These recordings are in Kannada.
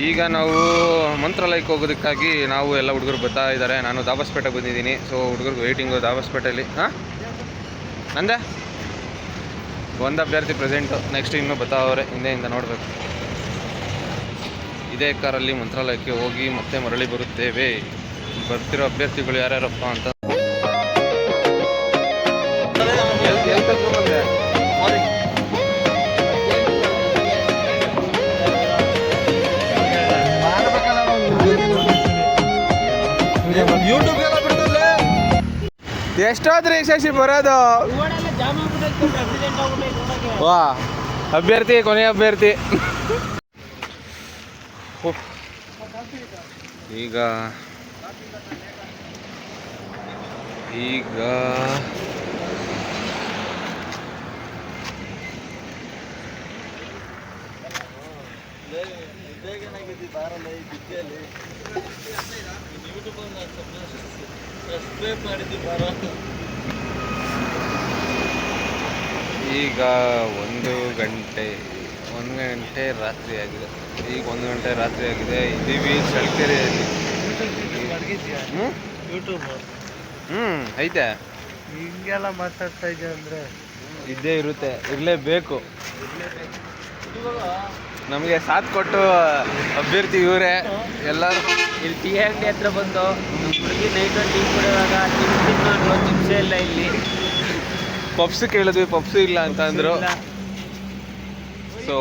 ಈಗ ನಾವು ಮಂತ್ರಾಲಯಕ್ಕೆ ಹೋಗೋದಕ್ಕಾಗಿ ನಾವು ಎಲ್ಲ ಹುಡುಗರು ಬರ್ತಾ ಇದ್ದಾರೆ. ನಾನು ದಾಬಸ್ಪೇಟೆಗೆ ಬಂದಿದ್ದೀನಿ. ಸೊ ಹುಡುಗರಿಗೆ ವೆಯ್ಟಿಂಗು ದಾಬಸ್ಪೇಟೆಯಲ್ಲಿ. ನಂದೆ ಒಂದು ಅಭ್ಯರ್ಥಿ ಪ್ರೆಸೆಂಟು, ನೆಕ್ಸ್ಟ್ ಇನ್ನೂ ಬರ್ತಾವ್ರೆ ಹಿಂದೆಯಿಂದ ನೋಡಬೇಕು. ಇದೇ ಕಾರಲ್ಲಿ ಮಂತ್ರಾಲಯಕ್ಕೆ ಹೋಗಿ ಮತ್ತೆ ಮರಳಿ ಬರುತ್ತೇವೆ. ಬರ್ತಿರೋ ಅಭ್ಯರ್ಥಿಗಳು ಯಾರ್ಯಾರಪ್ಪ ಅಂತ ಎಷ್ಟೋದ್ರಿ ಶಶಿ ಬರೋದು? ವಾ ಅಭ್ಯರ್ಥಿ, ಕೊನೆಯ ಅಭ್ಯರ್ಥಿ. ಈಗ ಈಗ 1 ಗಂಟೆ ರಾತ್ರಿ ಆಗಿದೆ. ಈಗ 1 ಗಂಟೆ ರಾತ್ರಿ ಆಗಿದೆ. ಇದೀವಿ ಚಳ್ಳಕೆರೆಯಲ್ಲಿ. ಐತೆ ಹಿಂಗೆಲ್ಲ ಮಾತಾಡ್ತಾ ಇದ್ದೆ ಅಂದರೆ ಇದ್ದೇ ಇರುತ್ತೆ, ಇರಲೇಬೇಕು. ನಮಗೆ ಸಾಥ್ ಕೊಟ್ಟು ಅಭ್ಯರ್ಥಿ ಇವರೇ. ಎಲ್ಲರೂ ಇಲ್ಲಿ ಟೀ ಅಂಗಡಿ ಹತ್ರ ಬಂದು ಹುಡುಗಿ ನೈಟು ಟೀ ಕುಡಿಯುವಾಗ ತಿನ್ನೋ ಚಿಪ್ಸೇ ಇಲ್ಲ ಇಲ್ಲಿ. ಪಪ್ಸ್ ಕೇಳಿದ್ವಿ, ಪಪ್ಸು ಇಲ್ಲ ಅಂತ ಅಂದರು. ಸೊ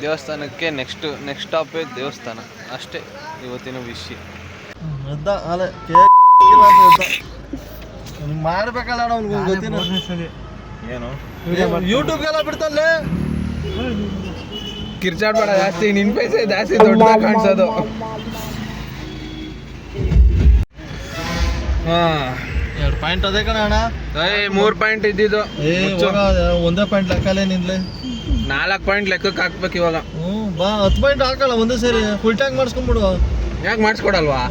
ದೇವಸ್ಥಾನಕ್ಕೆ ನೆಕ್ಸ್ಟ್ ಸ್ಟಾಪೇ ದೇವಸ್ಥಾನ ಅಷ್ಟೇ ಇವತ್ತಿನ ವಿಷಯ. ಮಾಡ್ಬೇಕಲ್ಲ ಅವ್ನಿಗೆ ಗೊತ್ತಿನ ಏನು ಯೂಟ್ಯೂಬ್ಗೆಲ್ಲ ಬಿಡ್ತಲ್ಲೇ ಕಿರ್ಚಾಡ್ಬೇಡ ಜಾಸ್ತಿ. ನಿನ್ ಪೈಸೆ ಜಾಸ್ತಿ ದೊಡ್ಡದಾಗಿ ಕಾಣಿಸೋದು. ಎರಡು ಪಾಯಿಂಟ್ ಅದೇ ಕಣ ಅಣ್ಣ. 3 ಪಾಯಿಂಟ್ ಇದ್ದಿದ್ದು, ಒಂದೇ ಪಾಯಿಂಟ್ ಲೆಕ್ಕಲ್ಲೇ ನಿನ್ಲೆ 4 ಪಾಯಿಂಟ್ ಲೆಕ್ಕಕ್ಕೆ ಹಾಕ್ಬೇಕು ಇವಾಗ. ಬಾ 10 ಪಾಯಿಂಟ್ ಹಾಕಲ್ಲ ಒಂದೇ ಸೇರಿ ಫುಲ್ ಟ್ಯಾಂಕ್ ಮಾಡಿಸ್ಕೊಂಡ್ಬಿಡು. ಯಾಕೆ ಮಾಡಿಸ್ಕೊಡಲ್ವಾ?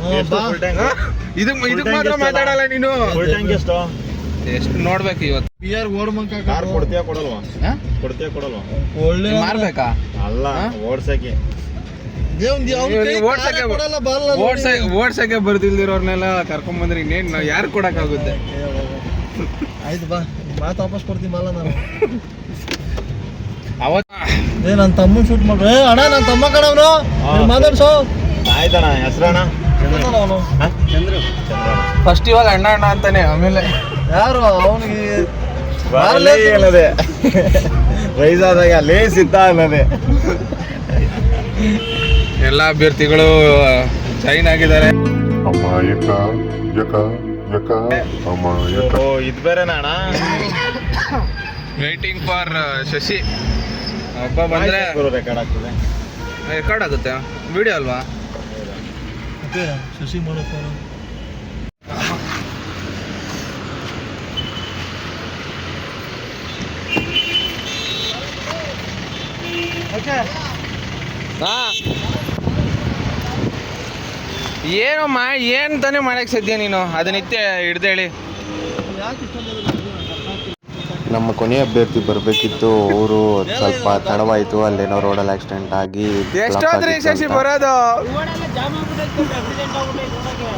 ಇದಕ್ಕೆ ಮಾತ್ರ ಮಾತಾಡಲ್ಲ ನೀನು. ಎಷ್ಟು ನೋಡ್ಬೇಕು ಇವತ್ತು. ಬಿಯರ್ ಓಡ್ಮಂಕ ಕೊಡ್ತೀಯಾ ಕೊಡಲ್ವಾ? ಒಳ್ಳೆ ಮಾರ್ಬೇಕಾ? ಅಲ್ಲ ಓಡ್ಸಕ್ಕೆ ಓಡ್ಸಕ್ಕೆ ಬರ್ದಿಲ್ದಿರೋರ್ನೆಲ್ಲ ಕರ್ಕೊಂಡ್ ಬಂದ್ರೆ ಇನ್ನೇನ್ ನಾವು ಯಾರು ಕೊಡಕ್ಕಾಗುತ್ತೆ? ಆಯ್ತು ಬಾ, ಮಾತು ವಾಪಸ್ ಕೊಡ್ತೀನಿ ಮಾಲ ನಾನು. ಅವತ್ತು ನನ್ನ ತಮ್ಮ ಶೂಟ್ ಮಾಡ್ರಿ ಅಣ್ಣ, ನನ್ನ ತಮ್ಮ ಕಣವನು ಮಾತಾಡ್ಸೋ. ಆಯ್ತಣ್ಣ, ಹೆಸರಣ್ಣ ಅವನು ಚಂದ್ರು. ಫಸ್ಟ್ ಇವಾಗ ಅಣ್ಣ ಅಂತಾನೆ, ಆಮೇಲೆ ಯಾರು ಅವನಿಗೆ ಅನ್ನೋದೇ ವಯಸ್ಸಾದಾಗ ಲೇ ಸಿದ್ಧ ಅನ್ನೋದೇ. ಎಲ್ಲ ಅಭ್ಯರ್ಥಿಗಳು ಜಾಯಿನ್ ಆಗಿದ್ದಾರೆ. ಓ ಇದು ಬೇರೆನಾ ಅಣ್ಣ? Waiting for Shashi. ಒಬ್ಬ ಬಂದ್ರೆ ರೆಕಾರ್ಡ್ ಆಗ್ತದೆ. ರೆಕಾರ್ಡ್ ಆಗುತ್ತೆ, ವಿಡಿಯೋ ಅಲ್ವಾ? ಶಶಿ ಮಾಡಪ್ಪ ಏನಮ್ಮ ಏನ್ ತಾನೇ ಮಾಡಕ್ ಸಾಧ್ಯ ನೀನು? ಅದನ್ನಿತ್ತೆ ಹಿಡ್ದೇಳಿ. ನಮ್ಮ ಕೊನೆಯ ಅಭ್ಯರ್ಥಿ ಬರಬೇಕಿತ್ತು, ಅವರು ಸ್ವಲ್ಪ ತಡವಾಯಿತು. ಅಲ್ಲೇನೋ ರೋಡಲ್ಲಿ ಆಕ್ಸಿಡೆಂಟ್ ಆಗಿ. ಎಷ್ಟೋದ್ರಿ ಶಶಿ ಬರೋದು?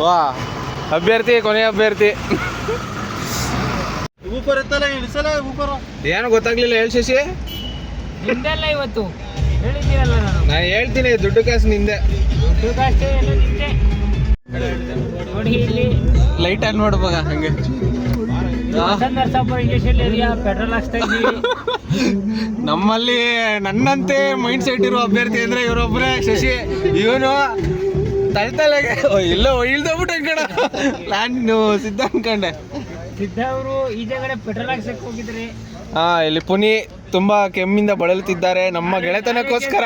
ವಾ ಅಭ್ಯರ್ಥಿ, ಕೊನೆಯ ಅಭ್ಯರ್ಥಿ. ಏನು ಗೊತ್ತಾಗ್ಲಿಲ್ಲ ಹೇಳಿ ಶಶಿ. ನಿಂದೆಲ್ಲ ಇವತ್ತು ಹೇಳಿದ್ದೀರಲ್ಲ, ನಾನು ಹೇಳ್ತೀನಿ ದುಡ್ಡು ಕಾಸು ನಿಂದೆ. ದುಡ್ಡು ಕಾಸು ಎಲ್ಲ ನಿಂದೆ. ನೋಡಿ ಇಲ್ಲಿ ಲೈಟ್ ಆನ್ ಮಾಡ್ಬೋಗ ಹಂಗೆ. ಪೆಟ್ರೋಲ್ ಹಾಕ್ಸ್ತಾ ಇದ್ದೀವಿ. ನಮ್ಮಲ್ಲಿ ನನ್ನಂತೆ ಮೈಂಡ್ ಸೆಟ್ ಇರೋ ಅಭ್ಯರ್ಥಿ ಅಂದ್ರೆ ಇವರೊಬ್ಬರೇ ಶಶಿ. ಇವನು ತಳ್ತಲೆಗೆ ಎಲ್ಲೋ ಇಳ್ದೋಗ್ಬಿಟ್ಟು ಅನ್ಕಣ. ನಾನು ಸಿದ್ಧ ಅನ್ಕೊಂಡೆ. ಸಿದ್ಧ ಅವರು ಈ ಜಾಗಡೆ ಪೆಟ್ರೋಲ್ ಹಾಕ್ಸಕ್ ಹೋಗಿದ್ರಿ. ಇಲ್ಲಿ ಪುನಿ ತುಂಬಾ ಕೆಮ್ಮಿಂದ ಬಳಲುತ್ತಿದ್ದಾರೆ. ನಮ್ಮ ಗೆಳೆತನಕ್ಕೋಸ್ಕರ,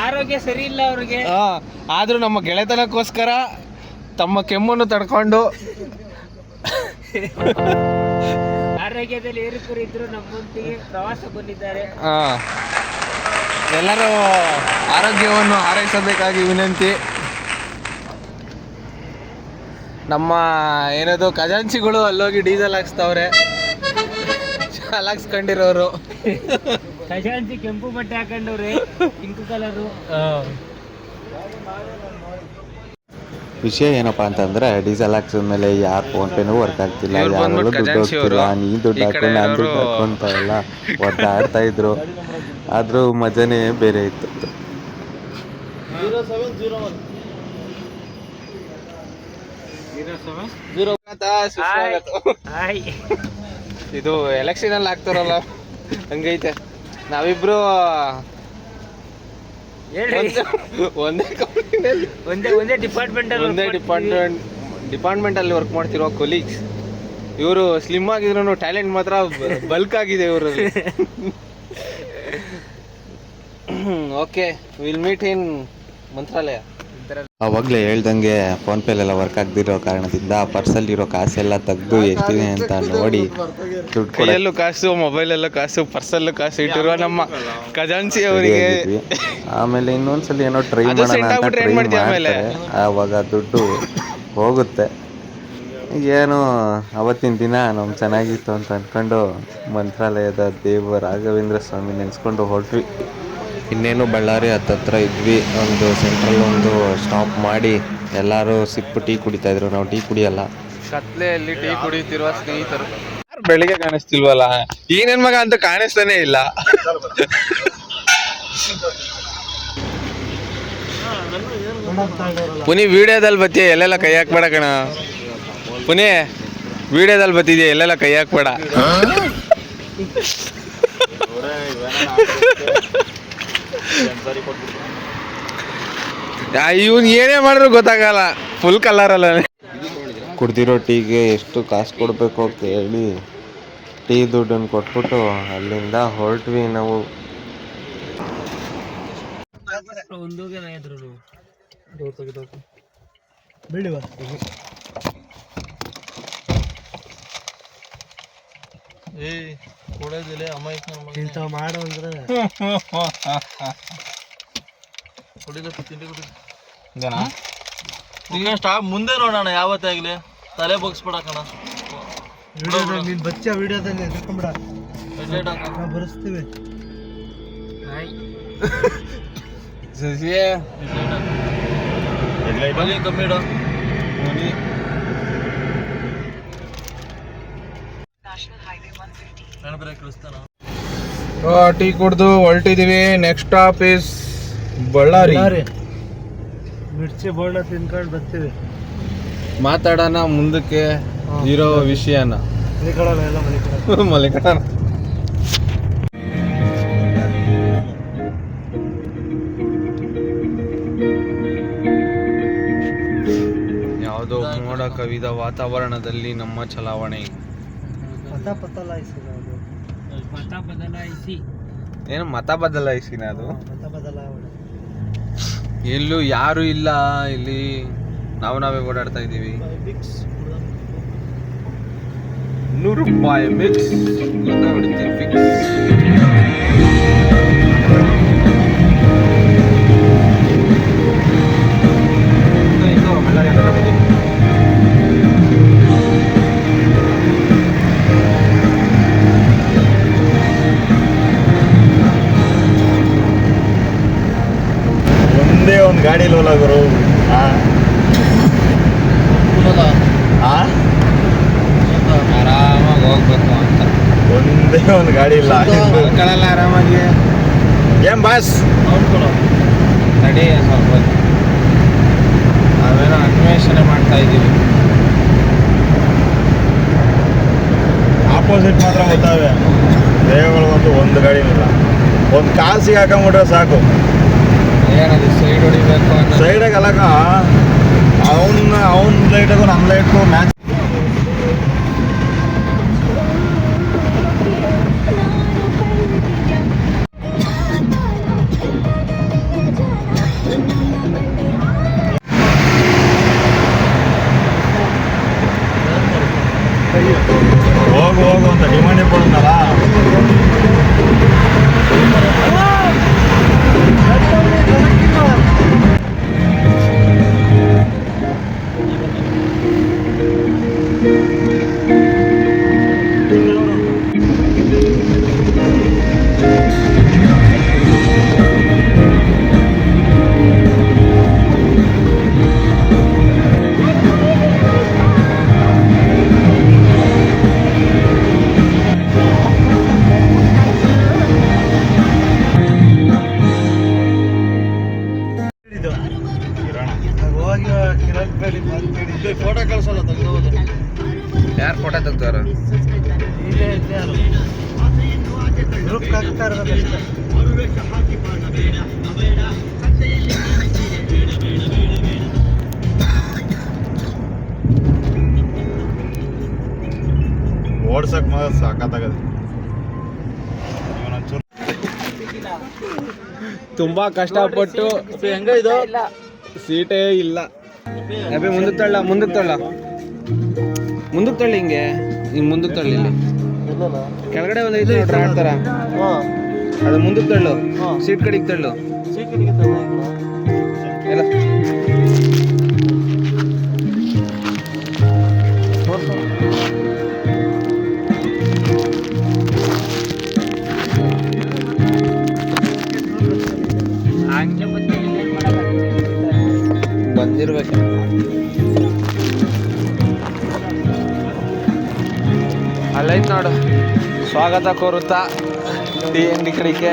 ಆರೋಗ್ಯ ಸರಿ ಇಲ್ಲ ಅವ್ರಿಗೆ. ಆದ್ರೂ ನಮ್ಮ ಗೆಳೆತನಕ್ಕೋಸ್ಕರ ತಮ್ಮ ಕೆಮ್ಮನ್ನು ತಡ್ಕೊಂಡು ಆರೋಗ್ಯದಲ್ಲಿ ಏರುಪೇರು ಇದ್ರು ನಮ್ಮೊಂದಿಗೆ ಪ್ರವಾಸ ಬಂದಿದ್ದಾರೆ. ಎಲ್ಲರೂ ಆರೋಗ್ಯವನ್ನು ಹಾರೈಸಬೇಕಾಗಿ ವಿನಂತಿ. ನಮ್ಮ ಏನದು ಖಜಾಂಚಿಗಳು ಅಲ್ಲೋಗಿ ಡೀಸೆಲ್ ಹಾಕ್ಸ್ತಾವ್ರೆ, ಹಾಕ್ಸ್ಕೊಂಡಿರೋರು. ಖಜಾಂಚಿ ಕೆಂಪು ಬಟ್ಟೆ ಹಾಕೊಂಡವ್ರೆ, ಪಿಂಕ್ ಕಲರು. ವಿಷಯ ಏನಪ್ಪಾ ಅಂತಂದ್ರೆ ಡೀಸೆಲ್ ಹಾಕ್ಸಿದ್ಮೇಲೆ ಯಾರು ಫೋನ್ ಪೇನೂ ವರ್ಕ್ ಆಗ್ತಿಲ್ಲ, ಇವ್ರು ಯಾರಲ್ಲೂ ಬಂದ್ಬಿಟ್ಟು ದುಡ್ಡು ಖಜಾಂಚಿ ಹೋಗ್ತಿಲ್ಲ, ಅವರು. ನೀ ದುಡ್ಡು ಈ ಹಾಕು ಕಡೆ ನಾನು ದುಡ್ಡು ಇರೋರು- ಹಾಕು ಅಂತ ಎಲ್ಲ ಒದ್ದಾಡ್ತಾ ಇದ್ರು. ಆದ್ರೂ ಮಜಾನೇ ಬೇರೆ ಇತ್ತು. ಹಾಯ್. ಇದು ಎಲೆಕ್ಷನ್ ಅಲ್ಲಿ ಆಗ್ತಾರಲ್ಲ ಹಂಗೈತೆ. ನಾವಿಬ್ರು ಹೇಳ್ರಿ. ಒಂದೇ ಕಂಪ್ನಿಯಲ್ಲಿ ಒಂದೇ ಡಿಪಾರ್ಟ್ಮೆಂಟ್ ಡಿಪಾರ್ಟ್ಮೆಂಟ್ ಅಲ್ಲಿ ವರ್ಕ್ ಮಾಡ್ತಿರೋ ಕೊಲೀಗ್ಸ್. ಇವರು ಸ್ಲಿಮ್ ಆಗಿದ್ರು ಟ್ಯಾಲೆಂಟ್ ಮಾತ್ರ ಬಲ್ಕ್ ಆಗಿದೆ ಇವರಲ್ಲಿ. ಓಕೆ, ವಿಲ್ ಮೀಟ್ ಇನ್ ಮಂತ್ರಾಲಯ. ಅವಾಗಲೇ ಹೇಳ್ದಂಗೆ ಫೋನ್ ಪೇಲೆಲ್ಲ ವರ್ಕ್ ಆಗದಿರೋ ಕಾರಣದಿಂದ ಪರ್ಸಲ್ಲಿರೋ ಕಾಸೆಲ್ಲ ತೆಗೆದು ಎಷ್ಟಿದೆ ಅಂತ ನೋಡಿ ದುಡ್ಡು ಕೈಯಲ್ಲೂ ಕಾಸು, ಮೊಬೈಲಲ್ಲೂ ಕಾಸು, ಪರ್ಸಲ್ಲೂ ಕಾಸು ಇಟ್ಟಿರುವ ನಮ್ಮ ಖಜಾಂಚಿ ಅವರಿಗೆ ಆಮೇಲೆ ಇನ್ನೊಂದ್ಸಲಿ ಏನೋ ಟ್ರೈ ಅದು ಮಾಡೋಣ set ಅಂತ ಆಗ್ಬಿಟ್ರೆ ಟ್ರೈ ಏನ್ ಮಾಡ್ತೀಯ ಆಮೇಲೆ? ಮಾಡ್ತಾರೆ. ಆವಾಗ ದುಡ್ಡು ಹೋಗುತ್ತೆ. ಏನು ಅವತ್ತಿನ ದಿನ ನಮ್ಗೆ ಚೆನ್ನಾಗಿತ್ತು ಅಂತ ಅಂದ್ಕೊಂಡು ಮಂತ್ರಾಲಯದ ದೇವ ರಾಘವೇಂದ್ರ ಸ್ವಾಮಿ ನೆನೆಸ್ಕೊಂಡು ಹೊರಟ್ವಿ. ಇನ್ನೇನು ಬಳ್ಳಾರಿ ಹತ್ತತ್ರ ಇದ್ವಿ. ಒಂದು ಸೆಂಟ್ರಲ್ ಒಂದು ಸ್ಟಾಪ್ ಮಾಡಿ ಎಲ್ಲರೂ ಸಿಪ್ಪು ಟೀ ಕುಡಿತಾಯಿದ್ರು. ನಾವು ಟೀ ಕುಡಿಯಲ್ಲ. ಕತ್ಲೆಯಲ್ಲಿ ಟೀ ಕುಡಿಯುತ್ತಿರುವ ಸ್ನೇಹಿತರು. ಬೆಳಿಗ್ಗೆ ಕಾಣಿಸ್ತಿಲ್ವಲ್ಲ, ಏನೇನ್ ಮಗ ಅಂತ ಕಾಣಿಸ್ತಾನೆ ಇಲ್ಲ. ಪುನಿ ವಿಡಿಯೋದಲ್ಲಿ ಬತ್ತೀಯ, ಎಲ್ಲೆಲ್ಲ ಕೈ ಹಾಕ್ಬೇಡ ಕಣ. ಪುನಿ ವಿಡಿಯೋದಲ್ಲಿ ಬತ್ತಿದ್ಯಾ, ಎಲ್ಲೆಲ್ಲ ಕೈ ಹಾಕ್ಬೇಡ. ಇವನ್ ಏನೇ ಮಾಡಿದ್ರು ಗೊತ್ತಾಗಲ್ಲ, ಫುಲ್ ಕಲರ್ ಅಲ್ಲ. ಕುಡ್ದಿರೋ ಟೀಗೆ ಎಷ್ಟು ಕಾಸು ಕೊಡಬೇಕು ಅಂತ ಹೇಳಿ ಟೀ ದುಡ್ಡನ್ನು ಕೊಟ್ಬಿಟ್ಟು ಅಲ್ಲಿಂದ ಹೊರಟ್ವಿ ನಾವು. ಮುಂದೆ ನೋಡೋಣ, ಯಾವತ್ತಾಗ್ಲಿ ತಲೆ ಬಗ್ಸ್ಬಿಡ ಕಣ. ನೀನ್ ಬಚ್ಚ ವಿಡಿಯೋದಲ್ಲಿ ಎದ್ಕೊಂಬಿಡ, ನಾವು ಬರೆಸ್ತೀವಿ. ಕಮ್ಮಿ ಇಡ. ಟೀ ಕುಡ್ದು ಹೊರಟಿದೀವಿ. Next stop is Ballari. Mirchi bonda ತಿನ್ಕೊಂಡು ಬರ್ತೀವಿ. ಮಾತಾಡೋಣ ಮುಂದಕ್ಕೆ ಇರೋ ವಿಷಯನ. ಮಲಿಕಡಲ್ಲ, ಎಲ್ಲ ಮಲಿಕಡ. ಮಲ್ಲಿಕಾರ್ಜುನ ಯಾವುದೋ ಮೋಡ ಕವಿದ ವಾತಾವರಣದಲ್ಲಿ ನಮ್ಮ ಚಲಾವಣೆ. ಪತ ಬದಲಾಯಿಸಿ ಏನು ಮತ ಬದಲಾಯಿಸಿನ ಅದು? ಬದಲಾವಣೆ. ಎಲ್ಲೂ ಯಾರು ಇಲ್ಲ, ಇಲ್ಲಿ ನಾವೇ ಓಡಾಡ್ತಾ ಇದ್ದೀವಿ. 100 ರೂಪಾಯಿ ಮಿಕ್ಸ್ ಗೊತ್ತಾಗ್ಬಿಡುತ್ತೆ ಫಿಕ್ಸ್. ಒಂದೇ ಒಂದು ಗಾಡಿ ಇಲ್ವಲ್ಲ ಗುರು. ಆರಾಮಾಗಿ ಹೋಗ್ಬೇಕು ಅಂತ. ಒಂದೇ ಒಂದು ಗಾಡಿ ಇಲ್ಲ. ಮಲ್ಕೊಳ್ಳಲ್ಲ ಆರಾಮಾಗಿ. ಏನ್ ಬಾಸ್? ನಡಿ ಸ್ವಲ್ಪ ನಾವೇನೋ ಅನ್ವೇಷಣೆ ಮಾಡ್ತಾ ಇದ್ದೀವಿ. ಆಪೋಸಿಟ್ ಮಾತ್ರ ಗೊತ್ತಾವೆ, ದೇವಗಳಿಗಂತೂ ಒಂದು ಗಾಡಿ ಇಲ್ಲ. ಒಂದು ಕಾಸಿಗೆ ಹಾಕೊಂಬಿಟ್ರೆ ಸಾಕು. ಏನದು ಸೈಡ್ ಹೊಡಿಬೇಕು ಅನ್ನೋ ಸೈಡಾಗ ಅಲ್ಲಕ, ಅವನ ಲೈಟಾಗು ನಮ್ಮ ಲೈಟ್ಗೂ ಮ್ಯಾಚ್. ಹೋಗು ಹೋಗು ಅಂತ ಡಿಮಾಂಡ್ ಕೊಡೋದಲ್ಲ. ಓಡ್ಸಕ್ ಮಾತ್ರ ಸಾಕಾಗದೆ. ಇವನೊಂಚೂರು ತುಂಬಾ ಕಷ್ಟಪಟ್ಟು ಹೆಂಗ ಇದು ಸೀಟೇ ಇಲ್ಲ. ಅಬ್ಬೆ ಮುಂದಕ್ಕೆ ತಳ್ಳ, ಮುಂದಕ್ಕೆ ತಳ್ಳ, ಮುಂದಕ್ಕೆ ತಳ್ಳಿ, ಹಿಂಗೆ ಹಿಂಗೆ ಮುಂದಕ್ಕೆ ತಳ್ಳಿ. ಇಲ್ಲಿ ಕೆಳಗಡೆ ಒಂದು ಐದು ನೋಡ್ರಿ ಆಡ್ತಾರ, ಅದು ಮುಂದಕ್ಕೆ ತಳ್ಳು, ಸೀಟ್ ಕಡೆಗೆ ತಳ್ಳು ಎಲ್ಲ. ಹಂಗೆ ಮತ್ತೆ ಏನ್ ಮಾಡಲ್ಲ ಬಂದಿರ್ಬೇಕು. ಅಲ್ಲೈತ್ ನೋಡು, ಸ್ವಾಗತ ಕೋರುತ್ತಾ ಟಿ ಅಂಗಡಿ ಕಡೆಗೆ.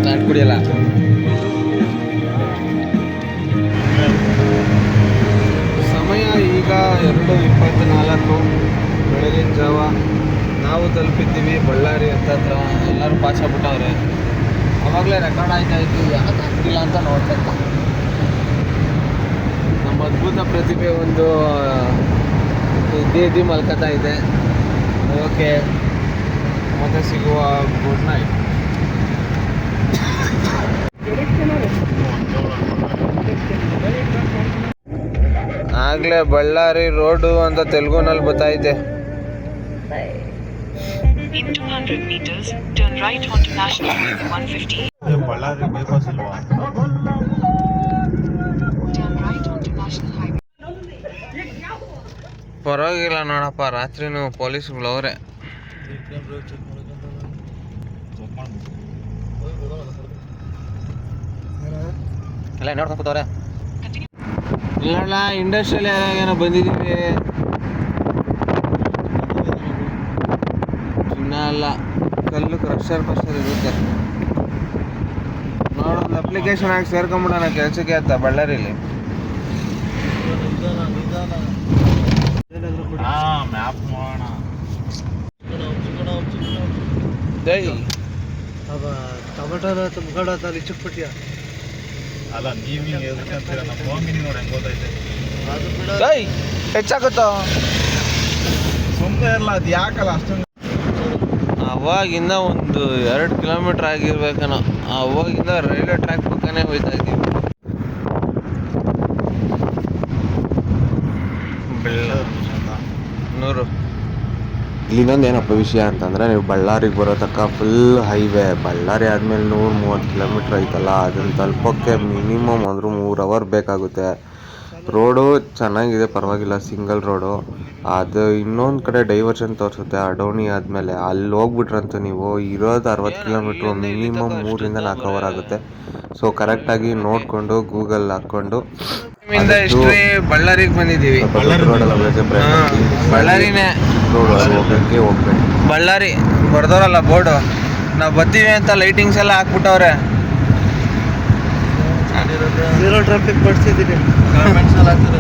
ನಾನು ಕುಡಿಯಲ್ಲ. ಸಮಯ ಈಗ 2:24 ಬೆಳಗಿನ ಜಾವ. ನಾವು ತಲುಪಿದ್ದೀವಿ ಬಳ್ಳಾರಿ ಹತ್ತತ್ರ. ಎಲ್ಲರೂ ಪಾಸ್ ಆಗ್ಬಿಟ್ಟವ್ರೆ. ಅವಾಗಲೇ ರೆಕಾರ್ಡ್ ಆಯ್ತಾ ಇತ್ತು, ಯಾಕೆ ಆಗ್ತಿಲ್ಲ ಅಂತ ನೋಡ್ಬೇಕು. ನಮ್ಮ ಅದ್ಭುತ ಪ್ರತಿಭೆ ಒಂದು ಇದ್ದಿ ಮಲ್ಕತ್ತಾ ಇದೆ. ಓಕೆ, ಮತ್ತೆ ಸಿಗುವ. Good night. ಆಗ್ಲೇ ಬಳ್ಳಾರಿ ರೋಡು ಅಂತ ತೆಲುಗುನಲ್ಲಿ ಬತ್ತೈತೆ. In 200 meters, turn right onto National Highway 150. Ballari bypass ಇಲ್ವಾ? Turn right onto National Highway. ಪರವಾಗಿಲ್ಲ ನೋಡಪ್ಪ, ರಾತ್ರಿನೂ ಪೊಲೀಸ್ಗಳು ಅವರೇ. ಎಲ್ಲ ನೋಡ್ಕೊಂಡು ಕೂತವ್ರೆ. ಇಲ್ಲ, ಇಂಡಸ್ಟ್ರಿಯಲ್ ಏರಿಯಾಗೇನೋ ಬಂದಿದ್ದೀವಿ. ಚಿನ್ನ ಅಲ್ಲ, ಕಲ್ಲು ಕ್ರಷರ್ ಇರುತ್ತೆ. ನೋಡೋದು ಅಪ್ಲಿಕೇಶನ್ ಹಾಕಿ ಸೇರ್ಕೊಂಬಿಡೋಣ ಕೆಲಸಕ್ಕೆ ಅಂತ ಬಳ್ಳಾರಿಲಿ. ಮ್ಯಾಪ್ ನೋಡೋಣ. ದೈ अब टमाटर तुम्हारा था लिचक पटिया ಅಲ್ಲ, ನೀವು ಹಿಂಗೆ ಎದಕ್ಕಂತೀರ? ನಮ್ಮ ಹೋಮಿನಿ ನೋಡಿ ಹೆಂಗೆ ಗೊತ್ತೈತೆ. ಅದು ಬಿಡ ದೈ ಹೆಚ್ಚಾಗುತ್ತೋ. ಸುಮ್ಮನೆ ಇರಲ್ಲ, ಅದು ಯಾಕಲ್ಲ ಅಷ್ಟೊಂದು. ಅವಾಗಿಂದ ಒಂದು 2 ಕಿಲೋಮೀಟ್ರ್ ಆಗಿರ್ಬೇಕನೋ. ಅವಾಗಿಂದ ರೈಲ್ವೆ ಟ್ರ್ಯಾಕ್ ಪಕ್ಕನೇ ಹೋಯ್ತಾ ಇದ್ದೀವಿ. ನೂರು. ಇಲ್ಲಿ ಇನ್ನೊಂದು ಏನಪ್ಪ ವಿಷಯ ಅಂತಂದರೆ, ನೀವು ಬಳ್ಳಾರಿಗೆ ಬರೋ ತನಕ ಫುಲ್ ಹೈವೇ. ಬಳ್ಳಾರಿ ಆದಮೇಲೆ 130 ಕಿಲೋಮೀಟ್ರ್ ಐತಲ್ಲ, ಅದನ್ನು ತಲುಪೋಕ್ಕೆ ಮಿನಿಮಮ್ ಅಂದರೂ 3 ಅವರ್ ಬೇಕಾಗುತ್ತೆ. ರೋಡು ಚೆನ್ನಾಗಿದೆ, ಪರವಾಗಿಲ್ಲ, ಸಿಂಗಲ್ ರೋಡು. ಅದು ಇನ್ನೊಂದು ಕಡೆ ಡೈವರ್ಷನ್ ತೋರಿಸುತ್ತೆ ಅಡೋಣಿ ಆದಮೇಲೆ. ಅಲ್ಲಿ ಹೋಗ್ಬಿಟ್ರಂತೂ ನೀವು ಇರೋದು 60 ಕಿಲೋಮೀಟ್ರು, ಮಿನಿಮಮ್ 3 ರಿಂದ 4 ಅವರ್ ಆಗುತ್ತೆ. ಸೊ ಕರೆಕ್ಟಾಗಿ ನೋಡಿಕೊಂಡು ಗೂಗಲ್ ಹಾಕ್ಕೊಂಡು ಬಳ್ಳಾರಿಗೆ ಬಂದಿದ್ದೀವಿ. ರೋಡೆಲ್ಲ ಬಳ್ಳಾರಿನೇ ರೋಡು ಅಲ್ಲಿ ಹೋಗ್ಬೇಕು. ಬಳ್ಳಾರಿ ಬರ್ದವ್ರಲ್ಲ ಬೋರ್ಡು, ನಾವು ಬರ್ತೀವಿ ಅಂತ ಲೈಟಿಂಗ್ಸ್ ಎಲ್ಲ ಹಾಕ್ಬಿಟ್ಟವ್ರೆ. Zero traffic ಬಡ್ಸಿದ್ದೀನಿ. ಕಮೆಂಟ್ಸಲ್ಲಿ ಹಾಕ್ತಾರೆ,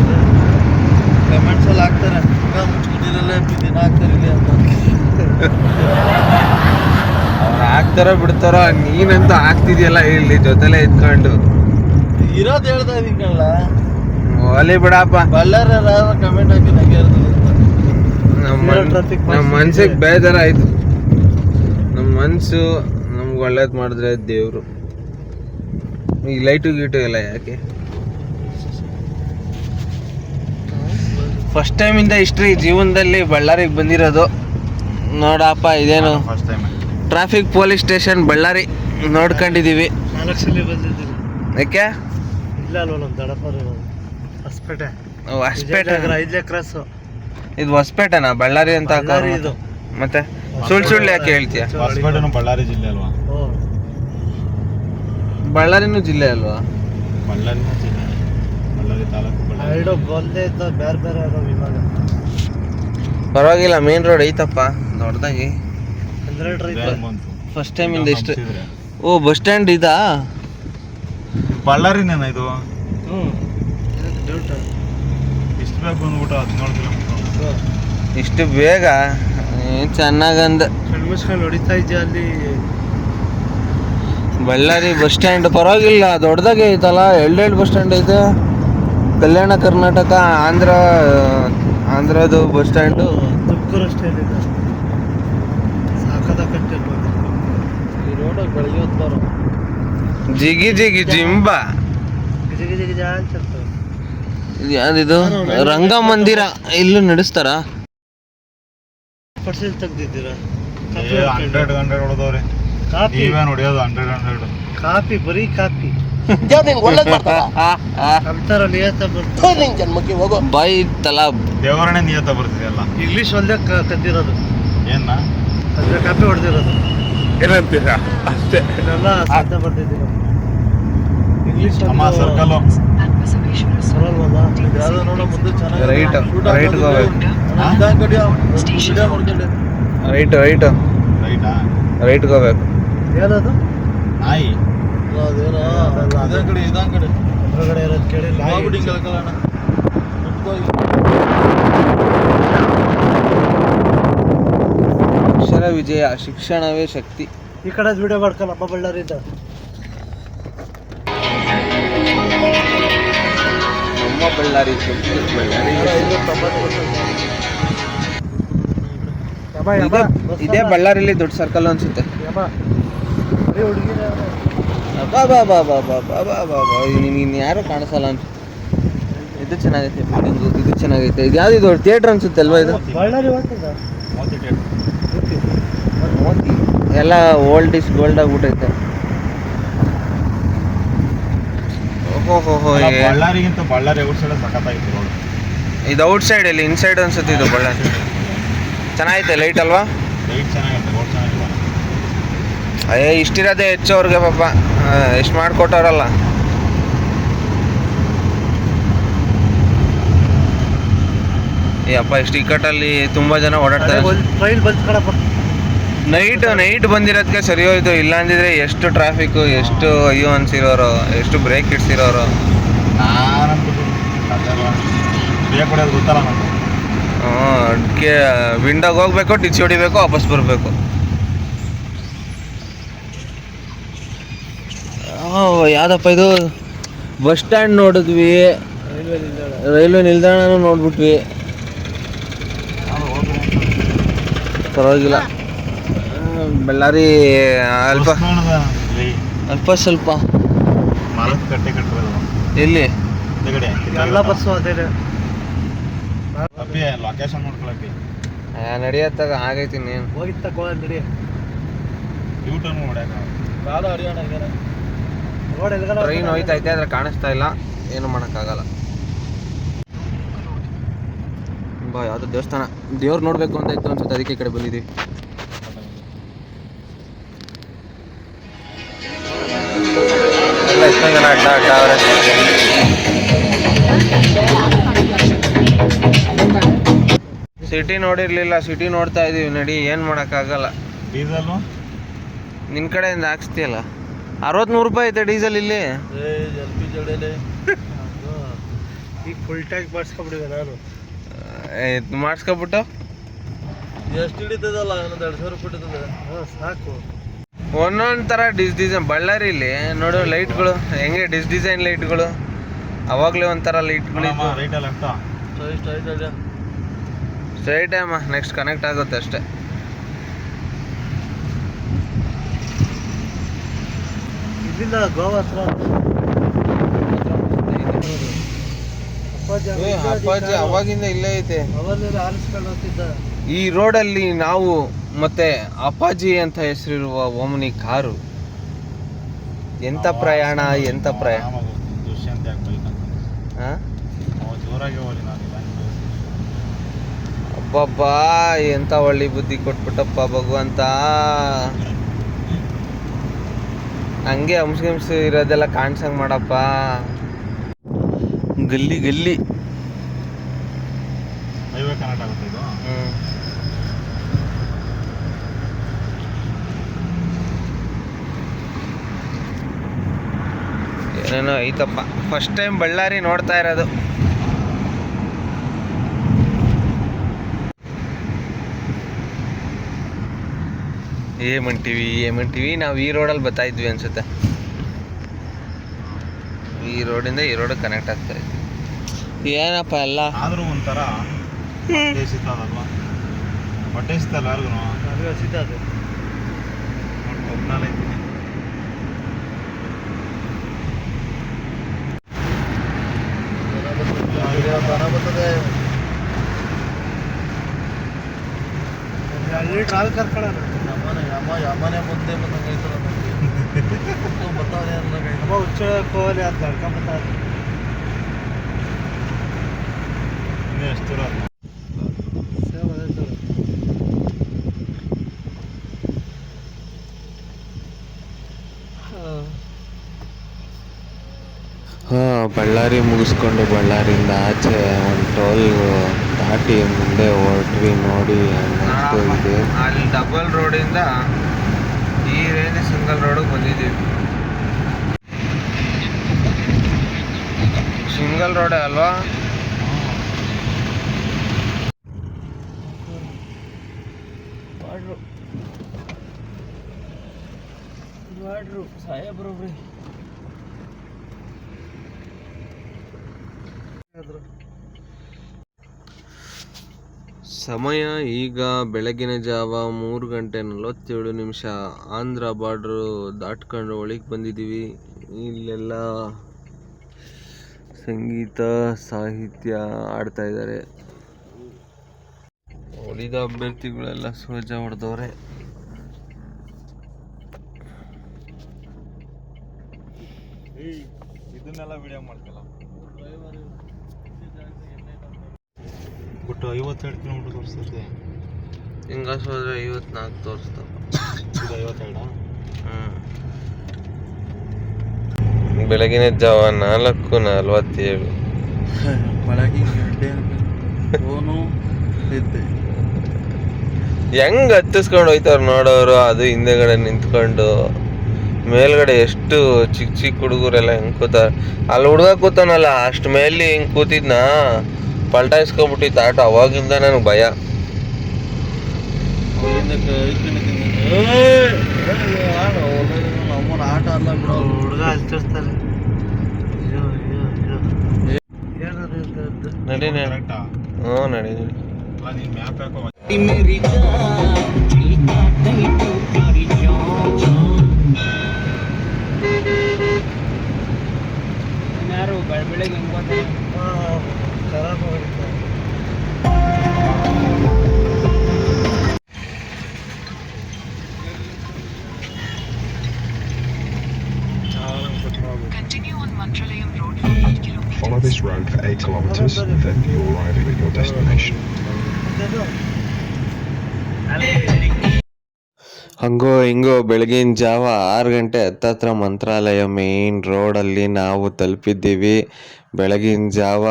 ಕಮೆಂಟ್ಸಲ್ಲಿ ಹಾಕ್ತಾರೆ, ಮುಚ್ಕೊಂಡಿರಲ್ಲ ದಿನ ಹಾಕ್ತಾರೆ ಇಲ್ಲಿ ಅಂತ. ಅವ್ರು ಹಾಕ್ತಾರೋ ಬಿಡ್ತಾರೋ, ನೀನಂತೂ ಹಾಕ್ತಿದ್ಯಲ್ಲ ಇಲ್ಲಿ ಜೊತೆಲೆ ಇದ್ಕೊಂಡು. ಇರೋದು ಹೇಳ್ತಾ ಇದೀನಲ್ಲ, ಒಲಿ ಬಿಡಪ್ಪ. ಬಳ್ಳಾರಿ ಕಮೆಂಟ್ ಹಾಕಿ ನಂಗೆ ಇರ್ತದೆ ಅಂತ. ನಮ್ಮ ಮನ್ಸಿಗೆ ಬೇಜಾರಾಯ್ತು. ನಮ್ಮ ಮನಸ್ಸು ನಮ್ಗೆ ಒಳ್ಳೇದು ಮಾಡಿದ್ರೆ ದೇವರು. ಈ ಲೈಟು ಗೀಟು ಎಲ್ಲ ಯಾಕೆ? ಫಸ್ಟ್ ಟೈಮಿಂದ ಹಿಸ್ಟ್ರಿ ಜೀವನದಲ್ಲಿ ಬಳ್ಳಾರಿಗೆ ಬಂದಿರೋದು. ನೋಡಪ್ಪ, ಇದೇನು first time traffic police station Ballari ನೋಡ್ಕೊಂಡಿದ್ದೀವಿ. 4 ಸಲ ಬಂದಿದ್ದೀನಿ. ಯಾಕೆ? ಇಲ್ಲ ಅಲ್ವ ನಮ್ಮ ದಡಪ್ಪ ಇರೋದು ಹೊಸಪೇಟೆ. ಹೊಸಪೇಟೆ 5ನೇ ಕ್ರಾಸು. ಇದು ಹೊಸಪೇಟೆನಾ? ಬಳ್ಳಾರಿ ಅಂತ ಬಳ್ಳಾರಿ ಇದು. ಮತ್ತೆ ಸುಳ್ಳು ಯಾಕೆ ಹೇಳ್ತೀಯ? ಹೊಸಪೇಟೆನೂ ಬಳ್ಳಾರಿ ಜಿಲ್ಲೆ ಅಲ್ವಾ? ಓ, ಬಳ್ಳಾರಿನೂ ಜಿಲ್ಲೆ ಅಲ್ವಾ? ಬಳ್ಳಾರಿನೂ ಜಿಲ್ಲೆ, ಬಳ್ಳಾರಿ ತಾಲೂಕು. ಬಳ್ಳಾರಿ ಎರಡು ಒಂದೇ ಇದ್ದ ಬೇರೆ ಬೇರೆ ಅದಾವ ಇವಾಗ. ಪರವಾಗಿಲ್ಲ, ಮೇನ್ ರೋಡ್ ಐತಪ್ಪ ದೊಡ್ಡದಾಗಿ. 12 ಬೇರೆ ಬಂತು. ಫಸ್ಟ್ ಟೈಮಿಂದ ಇಷ್ಟು. ನಂಬ್ಸಿದ್ರೆ. ಓ, ಬಸ್ ಸ್ಟ್ಯಾಂಡ್ ಇದಾ? ಬಳ್ಳಾರಿನೇನ ಇದು? ಹ್ಞೂ ಡೌಟ ಇಷ್ಟು ಬೇಗ ಬಂದ್ಬಿಟ್ಟು 17 ಕಿಲೋಮೀಟರ್. ಇಷ್ಟು ಬೇಗ ಚೆನ್ನಾಗಂದ. ಕಣ್ಣು ಮುಚ್ಕೊಂಡು ಹೊಡಿತಾ ಇದೆಯಾ ಅಲ್ಲಿ? ಬಳ್ಳಾರಿ ಬಸ್ ಸ್ಟ್ಯಾಂಡ್ ಪರವಾಗಿಲ್ಲ, ದೊಡ್ಡದಾಗೆ ಐತಲ್ಲ. ಎರಡು ಬಸ್ ಸ್ಟ್ಯಾಂಡ್ ಐತೆ. Kalyana Karnataka, ಆಂಧ್ರದು bus stand. ತುಮಕೂರು ಅಷ್ಟೇ ಇದೆ. ಸಾಕದ ಕಟ್ಟಿರ್ಬೋದು ಈ ರೋಡಲ್ಲಿ ಬೆಳಗ್ಗೆ ಹೊತ್ತು ಬರೋ ಜಿಗಿ ಜಿಗಿ ಜಿಂಬ. ಗಿಜಿ ಗಿಜಿ ಗಿಜ ಅಂತ ಇರ್ತವೆ. ಇದು ಯಾವ್ದಿದು? ರಂಗಮಂದಿರ ಇಲ್ಲೂ ನಡೆಸ್ತಾರ? ಪರ್ಸೆಂಟ್ ತೆಗ್ದಿದ್ದೀರಾ? 100 ಹೊಡೆದವ್ರೆ. ಕಾಪಿ ನೀವೇ ನೋಡಿಯೋದು 100. ಕಾಪಿ ಬರೀ ಕಾಪಿ ಅಂತಾರ ನಿಯತ ಬಾಯಿ ತಲಾ ದೇವರನ್ನೇ ನಿಯತ ಬರ್ತಿದೆಯಲ್ಲ. ಇಂಗ್ಲೀಷ್ ಒಂದೇ ಕದ್ದಿರೋದು, ಏನ ಅದ್ರ ಕಾಪಿ ಹೊಡೆದಿರೋದು. ಏನಂತೀರಾ? ಅಷ್ಟೇ. ಇದೆಲ್ಲ ಸಾಧ್ಯ ಬರ್ತಿದ್ದೀರ. ಇಂಗ್ಲೀಷ್ ಅಮ್ಮ ಸರ್ಕಲ್ ಬರಲ್ವಲ್ಲ? ಯಾವ್ದೋ ನೋಡೋ ಮುಂದೆ ಚೆನ್ನಾಗಿ ರೈಟ್ ಹೋಗ್ಬೇಕು. ರೈಟ್ ರೈಟಾ? ರೈಟ್ಗೆ ಹೋಗ್ಬೇಕು. ಏನದು? ನಾಯಿ. ಅದೇನೋ ಕಡೆ ಹೊರಗಡೆ ಇರೋದು ಕೇಳಿ ಅಕ್ಷರ ವಿಜಯ, ಶಿಕ್ಷಣವೇ ಶಕ್ತಿ. ಈ ಕಡೆ ವಿಡಿಯೋ ಮಾಡ್ಕೊಂಡು ನಮ್ಮ ಬಳ್ಳಾರಿಯಿಂದ ನಮ್ಮ ಬಳ್ಳಾರಿ ಇದೇ ಬಳ್ಳಾರಿಲಿ ದೊಡ್ಡ ಸರ್ಕಲ್ ಅನ್ಸುತ್ತೆ. ನೀನು ಯಾರು ಕಾಣಿಸಲ್ಲ ಅನ್ಸುತ್ತೆ. ಇದು ಚೆನ್ನಾಗೈತೆ ಬಿಲ್ಡಿಂಗು, ಇದು ಚೆನ್ನಾಗೈತೆ. ಇದು ಯಾವ್ದು? ಇದು ಥಿಯೇಟ್ರ್ ಅನ್ಸುತ್ತೆ ಅಲ್ವಾ ಇದು? ಬಳ್ಳಾರಿ ಹೋಗ್ತದ ಮೋತಿ ಎಲ್ಲ ಓಲ್ಡ್ ಇಸ್ ಗೋಲ್ಡ್ ಆಗ್ಬಿಟ್ಟೈತೆ. ಓಹೋ ಬಳ್ಳಾರಿಗಿಂತ ಬಳ್ಳಾರಿ ಔಟ್ ಸೈಡ್ ಸಖತ್ತಾಗಿತ್ತು ರೋಡ್. ಇದು ಔಟ್ ಸೈಡ್ ಇಲ್ಲಿ, ಇನ್ಸೈಡ್ ಅನ್ಸುತ್ತೆ ಇದು ಬಳ್ಳಾರಿ. ಚೆನ್ನಾಗೈತೆ, ಲೈಟ್ ಅಲ್ವಾ? ಲೈಟ್ ಚೆನ್ನಾಗೈತೆ, ರೋಡ್ ಚೆನ್ನಾಗಿಲ್ಲ. ಇಷ್ಟಿರೋದೇ ಹೆಚ್ಚು ಅವ್ರಿಗೆ ಪಾಪ, ಎಷ್ಟು ಮಾಡಿಕೊಟ್ಟವ್ರಲ್ಲ. ಅಪ್ಪ ಇಷ್ಟು ಇಕ್ಕಟ್ಟಲ್ಲಿ ತುಂಬ ಜನ ಓಡಾಡ್ತಾರೆ. ಟ್ರೈನ್ ಬಂದ್ ಕಡೆ ನೈಟ್ ಬಂದಿರೋದಕ್ಕೆ ಸರಿ ಹೋಯ್ತು. ಇಲ್ಲ ಅಂದಿದ್ರೆ ಎಷ್ಟು ಟ್ರಾಫಿಕ್ಕು, ಎಷ್ಟು ಅಯ್ಯೋ ಅನ್ಸಿರೋರು, ಎಷ್ಟು ಬ್ರೇಕ್ ಇಡ್ಸಿರೋರು. ನಾನಂತೂ ಬೇಗ ಕೊಡೋದು ಗೊತ್ತಲ್ಲ ನಮಗೆ. ಅದಕ್ಕೆ ವಿಂಡೋಗೆ ಹೋಗ್ಬೇಕು, ಟಿಚ್ ಹೊಡಿಬೇಕು, ವಾಪಸ್ ಬರಬೇಕು. ಯಾವುದಪ್ಪ ಇದು? ಬಸ್ ಸ್ಟ್ಯಾಂಡ್ ನೋಡಿದ್ವಿ, ರೈಲ್ವೆ ನಿಲ್ದಾಣನೂ ನೋಡ್ಬಿಟ್ವಿ. ಪರವಾಗಿಲ್ಲ. ಬಳ್ಳಾರಿ ಅಲ್ಪ ಸ್ವಲ್ಪ ಕಟ್ಟೆ ಕಟ್ಟಿರೋದು ಎಲ್ಲಿ ಎಲ್ಲ ಬಸ್ಸು ಅದೇ ಅಪ್ಪಿ ಲೊಕೇಶನ್ ನೋಡ್ಕೊಳಪ್ಪಿ. ನಡೆಯತ್ತಾಗ ಆಗೈತಿ. ನೀನು ಹೋಗಿತ್ತ ಗೋವಾ ನಡಿ. ಯೂಟರ್ನ್ ನೋಡ್ಯಾಕ ಕಾಲು ಹರಿಯೋಣ ರೋಡ್ ಎಲ್ಗಡೆ ಟ್ರೈನ್ ಹೋಯ್ತೈತೆ, ಆದ್ರೆ ಕಾಣಿಸ್ತಾ ಇಲ್ಲ. ಏನು ಮಾಡೋಕ್ಕಾಗಲ್ಲ. ಬಾ ಯಾವುದೋ ದೇವಸ್ಥಾನ, ದೇವ್ರು ನೋಡಬೇಕು ಅಂತ ಇತ್ತು ಅನ್ಸುತ್ತೆ, ಅದಕ್ಕೆ ಈ ಕಡೆ ಬಂದಿದ್ದೀವಿ. ಎಲ್ಲ ಎಷ್ಟೊಂದು ಜನ ಅಡ್ಡ ಅವ್ರೆ. ಸಿಟಿ ನೋಡಿರ್ಲಿಲ್ಲ, ಸಿಟಿ ನೋಡ್ತಾ ಇದೀವಿ. ನಡಿ, ಏನು ಮಾಡೋಕ್ಕಾಗಲ್ಲ. ಡೀಸೆಲ್ ನಿನ್ನ ಕಡೆಯಿಂದ ಹಾಕ್ಸ್ತೀಯಲ್ಲ. 60-100 ರೂಪಾಯಿ ಐತೆ ಡೀಸೆಲ್ ಇಲ್ಲಿ. ಈಗ ಫುಲ್ ಟ್ಯಾಂಕ್ ಮಾಡಿಸ್ಕೊಂಡ್ಬಿಡಿದೆ ನಾನು. ಮಾಡಿಸ್ಕೊಬಿಟ್ಟು ಎಷ್ಟು ಹಿಡಿತದಲ್ಲ? 1,200 ರೂಪಾಯಿ ಹಿಡಿತದೆ. ಹಾಂ ಸಾಕು. ಒಂದೊಂದು ಥರ ಡಿಸೈನ್ ಬಳ್ಳಾರಿಲಿ ನೋಡು. ಲೈಟ್ಗಳು ಹೆಂಗೆ ಡಿಸೈನ್ ಲೈಟ್ಗಳು. ಅವಾಗಲೇ ಒಂಥರ ಲೈಟ್ಗಳು. ರೈಟಲ್ಲಿ ಅಂತ ಸ್ಟ್ರೈಟ್ ಅಮ್ಮ, ನೆಕ್ಸ್ಟ್ ಕನೆಕ್ಟ್ ಆಗುತ್ತೆ ಅಷ್ಟೇ. ಇಲ್ಲಿಂದ ಗೋವಾ ಹತ್ರ ಅಪ್ಪಾಜಿ ಅವಾಗಿಂದ ಇಲ್ಲೇ ಐತೆ. ಅವನ್ನೆಲ್ಲ ಆರಿಸ್ಕೊಂಡು ಹೋಗ್ತಿದ್ದ. ಈ ರೋಡಲ್ಲಿ ನಾವು ಮತ್ತೆ ಅಪ್ಪಾಜಿ ಅಂತ ಹೆಸರಿರುವ ಓಮ್ನಿ ಕಾರು. ಎಂತ ಪ್ರಯಾಣ, ಎಂತ ಪ್ರಯಾಣ. ದುಷ್ಯಂತ ಹಾಂ ಜೋರಾಗಿ ಹೋಗಿ ನಾನು ಅಬ್ಬಬ್ಬಾ, ಎಂತ ಒಳ್ಳೆ ಬುದ್ಧಿ ಕೊಟ್ಬಿಟ್ಟಪ್ಪ ಭಗವಂತ. ಹಂಗೆ ಹಂಸ ಇರೋದೆಲ್ಲ ಕಾಣ್ಸಂಗ್ ಮಾಡಪ್ಪ. ಗಲ್ಲಿ ಗಲ್ಲಿ ಹೈವೇ ಕನೆಕ್ಟ್ ಆಗುತ್ತೆ ಇದು. ಏನೇನೋ ಐತಪ್ಪ. ಫಸ್ಟ್ ಟೈಮ್ ಬಳ್ಳಾರಿ ನೋಡ್ತಾ ಇರೋದು. ಏಮಂಟಿವಿ ನಾವು ಈ ರೋಡಲ್ಲಿ ಬರ್ತಾ ಇದ್ವಿ ಅನ್ಸುತ್ತೆ. ಈ ರೋಡಿಂದ ಈ ರೋಡ್ ಕನೆಕ್ಟ್ ಆಗ್ತಾ ಇದ್ವಿ. ಏನಪ್ಪ ಎಲ್ಲ ಆದ್ರೂ ಒಂಥರ ಹೊಟ್ಟೆ ಸಿಗ್ತದಲ್ವಾ? ಹೊಟ್ಟೆ ಸಿಗ್ತಲ್ಲ ಯಾರಿಗೂ ಸಿಗ್ತದೆ. ಒಬ್ಬನಾಲೆ ಇದ್ದೀನಿ. ದನ ಬರ್ತದೆ. ಅಲ್ಲಿ ಟ್ರಾವೆಲ್ ಕರ್ಕೊಳ್ಳೋಣ. ಯಮನೆ ಮುಂದೆ ಬಂದಂಗೈತಲ್ಲ ಬರ್ತಾವೆ ಅಮ್ಮ ಹುಚ್ಚ ಕೋಲಿ ಅದು ನಡ್ಕೊಂಬರ್ತಾರೆ. ಇನ್ನೂ ಎಷ್ಟು ದೂರ ಅದು? ಬಳ್ಳಾರಿ ಮುಗಿಸ್ಕೊಂಡು ಬಳ್ಳಾರಿಯಿಂದ ಆಚೆ ಒಂದು ಟೋಲ್ ದಾಟಿ ಮುಂದೆ ಹೊರಟ್ವಿ. ನೋಡಿ ನೆಕ್ಸ್ಟ್ ಇದೆ ಅಲ್ಲಿ ಡಬಲ್ ರೋಡಿಂದ ಈ ರೇಂಜ್ ಸಿಂಗಲ್ ರೋಡಿಗೆ ಬಂದಿದ್ದೀವಿ. ಸಿಂಗಲ್ ರೋಡೇ ಅಲ್ವಾ? ಸಾಹೇಬ್ರೊಬ್ರಿ ಸಮಯ ಈಗ ಬೆಳಗಿನ ಜಾವ 3:47. ಆಂಧ್ರ ಬಾರ್ಡ್ರು ದಾಟ್ಕೊಂಡು ಒಳಗೆ ಬಂದಿದ್ದೀವಿ. ಇಲ್ಲೆಲ್ಲ ಸಂಗೀತ ಸಾಹಿತ್ಯ ಆಡ್ತಾ ಇದ್ದಾರೆ. ಉಳಿದ ಅಭ್ಯರ್ಥಿಗಳೆಲ್ಲ ಸೋಜ ಹೊಡೆದವ್ರೆ. ಇದನ್ನೆಲ್ಲ ವಿಡಿಯೋ ಮಾಡ್ತಲ್ಲ ಬಿಟ್ಟು 52 ಕಿಲೋಮೀಟರ್ ತೋರಿಸ್ತದೆ. ಹಿಂಗಾಸ್ ಹೋದ್ರೆ 54 ತೋರಿಸ್ತಾವ. ಇದು 52. ಬೆಳಗಿನ ಜಾವ 4:47. ಬೆಳಗ್ಗೆ ಗಂಟೆ ಫೋನು ಇದ್ದೆ. ಹೆಂಗ್ ಹತ್ತಿಸ್ಕೊಂಡು ಹೋಯ್ತವ್ರು ನೋಡೋರು. ಅದು ಹಿಂದೆಗಡೆ ನಿಂತ್ಕೊಂಡು ಮೇಲ್ಗಡೆ ಎಷ್ಟು ಚಿಕ್ಕ ಚಿಕ್ಕ ಹುಡುಗರೆಲ್ಲ ಹೆಂಗ್ ಕೂತಾರ. ಅಲ್ಲಿ ಹುಡುಗ ಕೂತಾನಲ್ಲ ಅಷ್ಟು ಮೇಲೆ ಹಿಂಗ್ ಕೂತಿದ್ನ ಪಲ್ಟಾಯಿಸ್ಕೊಬಿಟ್ಟಿತ್ತು ಆಟ. ಅವಾಗಿಂದ ನನಗೆ ಭಯ. ನಮ್ಮನ ಆಟ ಅಲ್ಲ ಬಿಡೋ ಹುಡುಗ ಹಚ್ಚಿರ್ತಾರೆ. ನಡಿ ಕರೆಕ್ಟಾ? ಹ್ಞೂ ನಡಿ. ಅಲ್ಲ ನೀನು ಮ್ಯಾಪ್ ಹಾಕೋ. ಯಾರು ಬೆಳಗ್ಗೆ ಹೆಂಗ್ ಖರಾಬ್ ಆಗುತ್ತೆ. Continue on Mantralayam Road for 8 kilometers. Follow this road for 8 kilometers, then you're arriving at your destination. ಹಂಗೋ ಹಿಂಗೋ ಬೆಳಗಿನ ಜಾವ 6 ಗಂಟೆ ಹತ್ತತ್ರ ಮಂತ್ರಾಲಯ ಮೇನ್ ರೋಡಲ್ಲಿ ನಾವು ತಲುಪಿದ್ದೀವಿ. ಬೆಳಗಿನ ಜಾವ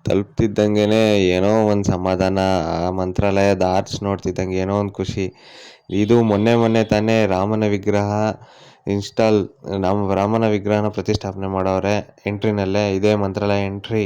ತಲುಪ್ತಿದ್ದಂಗೆ ಏನೋ ಒಂದು ಸಮಾಧಾನ. ಆ ಮಂತ್ರಾಲಯದ ಆರ್ಚ್ ನೋಡ್ತಿದ್ದಂಗೆ ಏನೋ ಒಂದು ಖುಷಿ. ಇದು ಮೊನ್ನೆ ತಾನೇ ರಾಮನ ವಿಗ್ರಹನ ಪ್ರತಿಷ್ಠಾಪನೆ ಮಾಡವ್ರೆ ಎಂಟ್ರಿನಲ್ಲೇ. ಇದೇ ಮಂತ್ರಾಲಯ ಎಂಟ್ರಿ.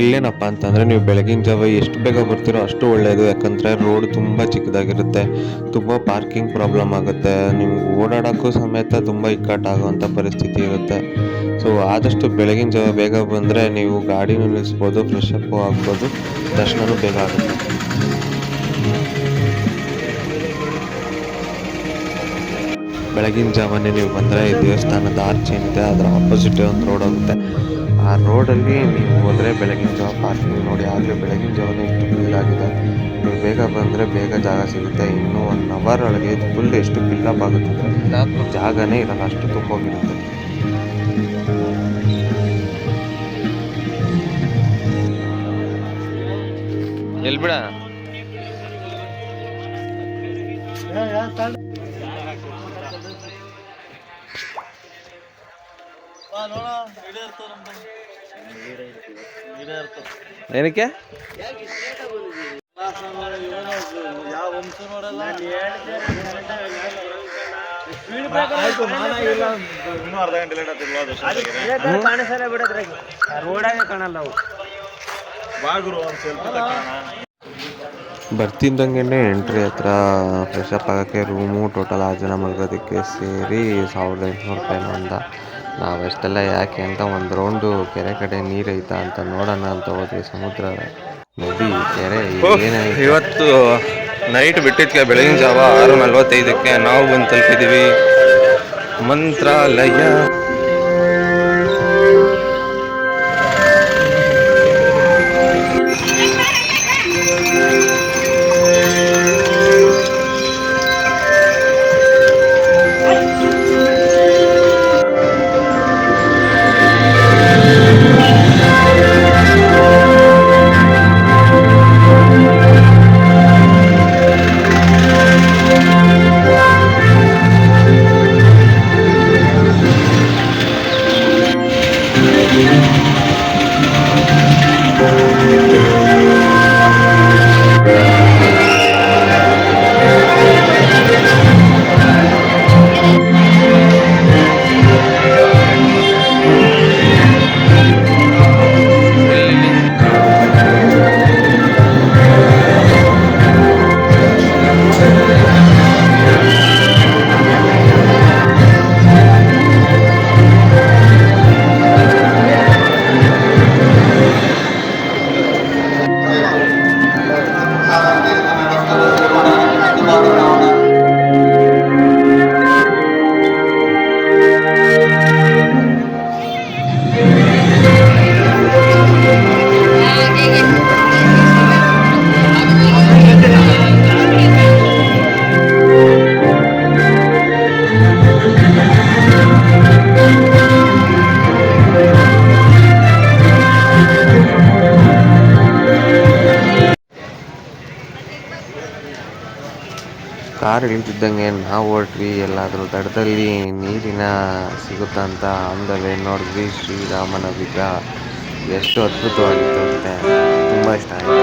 ಇಲ್ಲೇನಪ್ಪ ಅಂತಂದರೆ ನೀವು ಬೆಳಗಿನ ಜಾವ ಎಷ್ಟು ಬೇಗ ಬರ್ತೀರೋ ಅಷ್ಟು ಒಳ್ಳೆಯದು. ಯಾಕಂದರೆ ರೋಡ್ ತುಂಬ ಚಿಕ್ಕದಾಗಿರುತ್ತೆ, ತುಂಬ ಪಾರ್ಕಿಂಗ್ ಪ್ರಾಬ್ಲಮ್ ಆಗುತ್ತೆ, ನಿಮ್ಗೆ ಓಡಾಡೋಕ್ಕೂ ಸಮೇತ ತುಂಬ ಇಕ್ಕಟ್ಟಾಗುವಂಥ ಪರಿಸ್ಥಿತಿ ಇರುತ್ತೆ. ಸೊ ಆದಷ್ಟು ಬೆಳಗಿನ ಜಾವ ಬೇಗ ಬಂದರೆ ನೀವು ಗಾಡಿನೂ ನಿಲ್ಲಿಸ್ಬೋದು, ಫ್ರೆಶ್ ಅಪ್ ಆಗ್ಬೋದು, ದರ್ಶನವೂ ಬೇಗ ಆಗುತ್ತೆ. ಬೆಳಗಿನ ಜಾವನೇ ನೀವು ಬಂದರೆ ಈ ದೇವಸ್ಥಾನದ ಆರ್ಚ್ ಏನಿದೆ ಅದರ ಆಪೋಸಿಟ್ ಒಂದು ರೋಡ್ ಹೋಗುತ್ತೆ. ಆ ರೋಡಲ್ಲಿ ನೀವು ಹೋದರೆ ಬೆಳಗಿನ ಜಾವ ಪಾರ್ಕಿಂಗ್ ನೋಡಿ. ಆಗಲೇ ಬೆಳಗಿನ ಜಾವನೇ ಇಷ್ಟು ಫಿಲ್ ಆಗಿದೆ. ನೀವು ಬೇಗ ಬಂದರೆ ಬೇಗ ಜಾಗ ಸಿಗುತ್ತೆ. ಇನ್ನೂ 1 ಅವರ್ ಒಳಗೆ ಇದು ಫುಲ್ ಎಷ್ಟು ಫಿಲ್ಲಪ್ ಆಗುತ್ತೆ ಅಂದರೆ ಜಾಗನೇ ಇರಲ್ಲ, ಅಷ್ಟು ತುಂಬೋಗಿರುತ್ತೆ. ಎಲ್ಲಿ ಬಿಡ ಏನಕ್ಕೆ ಯಾವ ವಂಶ ನೋಡಲ್ಲ. ಇನ್ನೂ ಅರ್ಧ ಗಂಟೆ ಲೇಟ್ ಆಗ್ತಿಲ್ವಾ? ಕಾಣಿಸಲ್ಲ ಬಿಡೋದ್ರಾಗ ರೋಡಾಗೆ ಕಾಣಲ್ಲ ಅವು. ಬಾಗುರು ಒಂದು ಸ್ವಲ್ಪ ಬರ್ತಿದ್ದಂಗೆ ಎಂಟ್ರಿ ಹತ್ರ ಫ್ರೆಶಪ್ ಆಗೋಕ್ಕೆ ರೂಮು ಟೋಟಲ್ 6 ಜನ ಮಲ್ಗೋದಕ್ಕೆ ಸೇರಿ 1800 ರೂಪಾಯಿನೂ ಅಂದ. ನಾವೆಷ್ಟೆಲ್ಲ ಯಾಕೆ ಅಂತ ಒಂದು ರೌಂಡು ಕೆರೆ ಕಡೆ ನೀರೈತಾ ಅಂತ ನೋಡೋಣ ಅಂತ ಹೋದ್ವಿ. ಸಮುದ್ರ, ನದಿ, ಕೆರೆ ಏನಾಯ್ತು. ಇವತ್ತು ನೈಟ್ ಬಿಟ್ಟಿದ್ಕೆ ಬೆಳಗಿನ ಜಾವ 6:45ಕ್ಕೆ ನಾವು ಬಂದು ತಲುಪಿದ್ದೀವಿ ಮಂತ್ರಾಲಯ. ಕಾರ್ ಇಳಿತಿದ್ದಂಗೆ ನಾವು ಹೊರಟ್ವಿ. ಎಲ್ಲಾದರೂ ದಡದಲ್ಲಿ ನೀರಿನ ಸಿಗುತ್ತಾ ಅಂತ ಅಂದಲೇ ನೋಡಿದ್ವಿ ಶ್ರೀರಾಮನ ವಿಗ್ರಹ. ಎಷ್ಟು ಅದ್ಭುತವಾಗಿತ್ತು ಅಂತೆ, ತುಂಬ ಇಷ್ಟ ಆಯಿತು.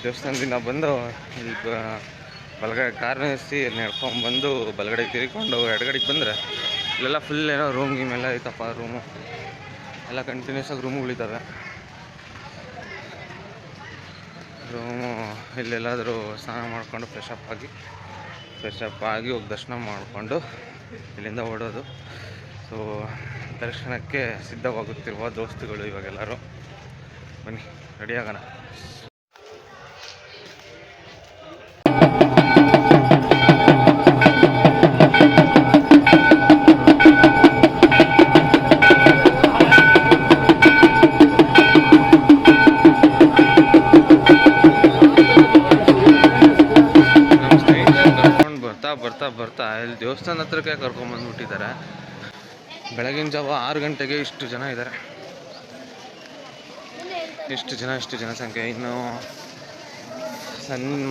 ದೇವಸ್ಥಾನದಿಂದ ಬಂದು ಈಗ ಬಲಗಡೆ ಕಾರ್ ನಿಲ್ಲಿಸಿ ನಡ್ಕೊಂಡ್ಬಂದು ಬಲಗಡೆಗೆ ತಿರ್ಕೊಂಡು ಎಡಗಡೆಗೆ ಬಂದರೆ ಇಲ್ಲೆಲ್ಲ ಫುಲ್ ಏನೋ ರೂಮ್ ಗೀಮ್ ಎಲ್ಲ ಐತಪ್ಪ. ರೂಮು ಎಲ್ಲ ಕಂಟಿನ್ಯೂಸ್ ಆಗಿ ರೂಮುಗಳಿದ್ದಾವೆ. ರೂಮು ಇಲ್ಲೆಲ್ಲಾದರೂ ಸ್ನಾನ ಮಾಡಿಕೊಂಡು ಫ್ರೆಶಪ್ ಆಗಿ ಹೋಗಿ ದರ್ಶನ ಮಾಡಿಕೊಂಡು ಇಲ್ಲಿಂದ ಓಡೋದು. ಸೊ ದರ್ಶನಕ್ಕೆ ಸಿದ್ಧವಾಗುತ್ತಿರುವ ದೋಸ್ತುಗಳು ಇವಾಗೆಲ್ಲರೂ. ಬನ್ನಿ ರೆಡಿ ಆಗೋಣ. ಬರ್ತಾ ಇಲ್ಲಿ ದೇವಸ್ಥಾನ ಹತ್ರಕ್ಕೆ ಕರ್ಕೊಂಬಂದ್ಬಿಟ್ಟಿದ್ದಾರೆ. ಬೆಳಗಿನ ಜಾವ 6 ಗಂಟೆಗೆ ಇಷ್ಟು ಜನ ಇದ್ದಾರೆ. ಇಷ್ಟು ಜನಸಂಖ್ಯೆ. ಇನ್ನು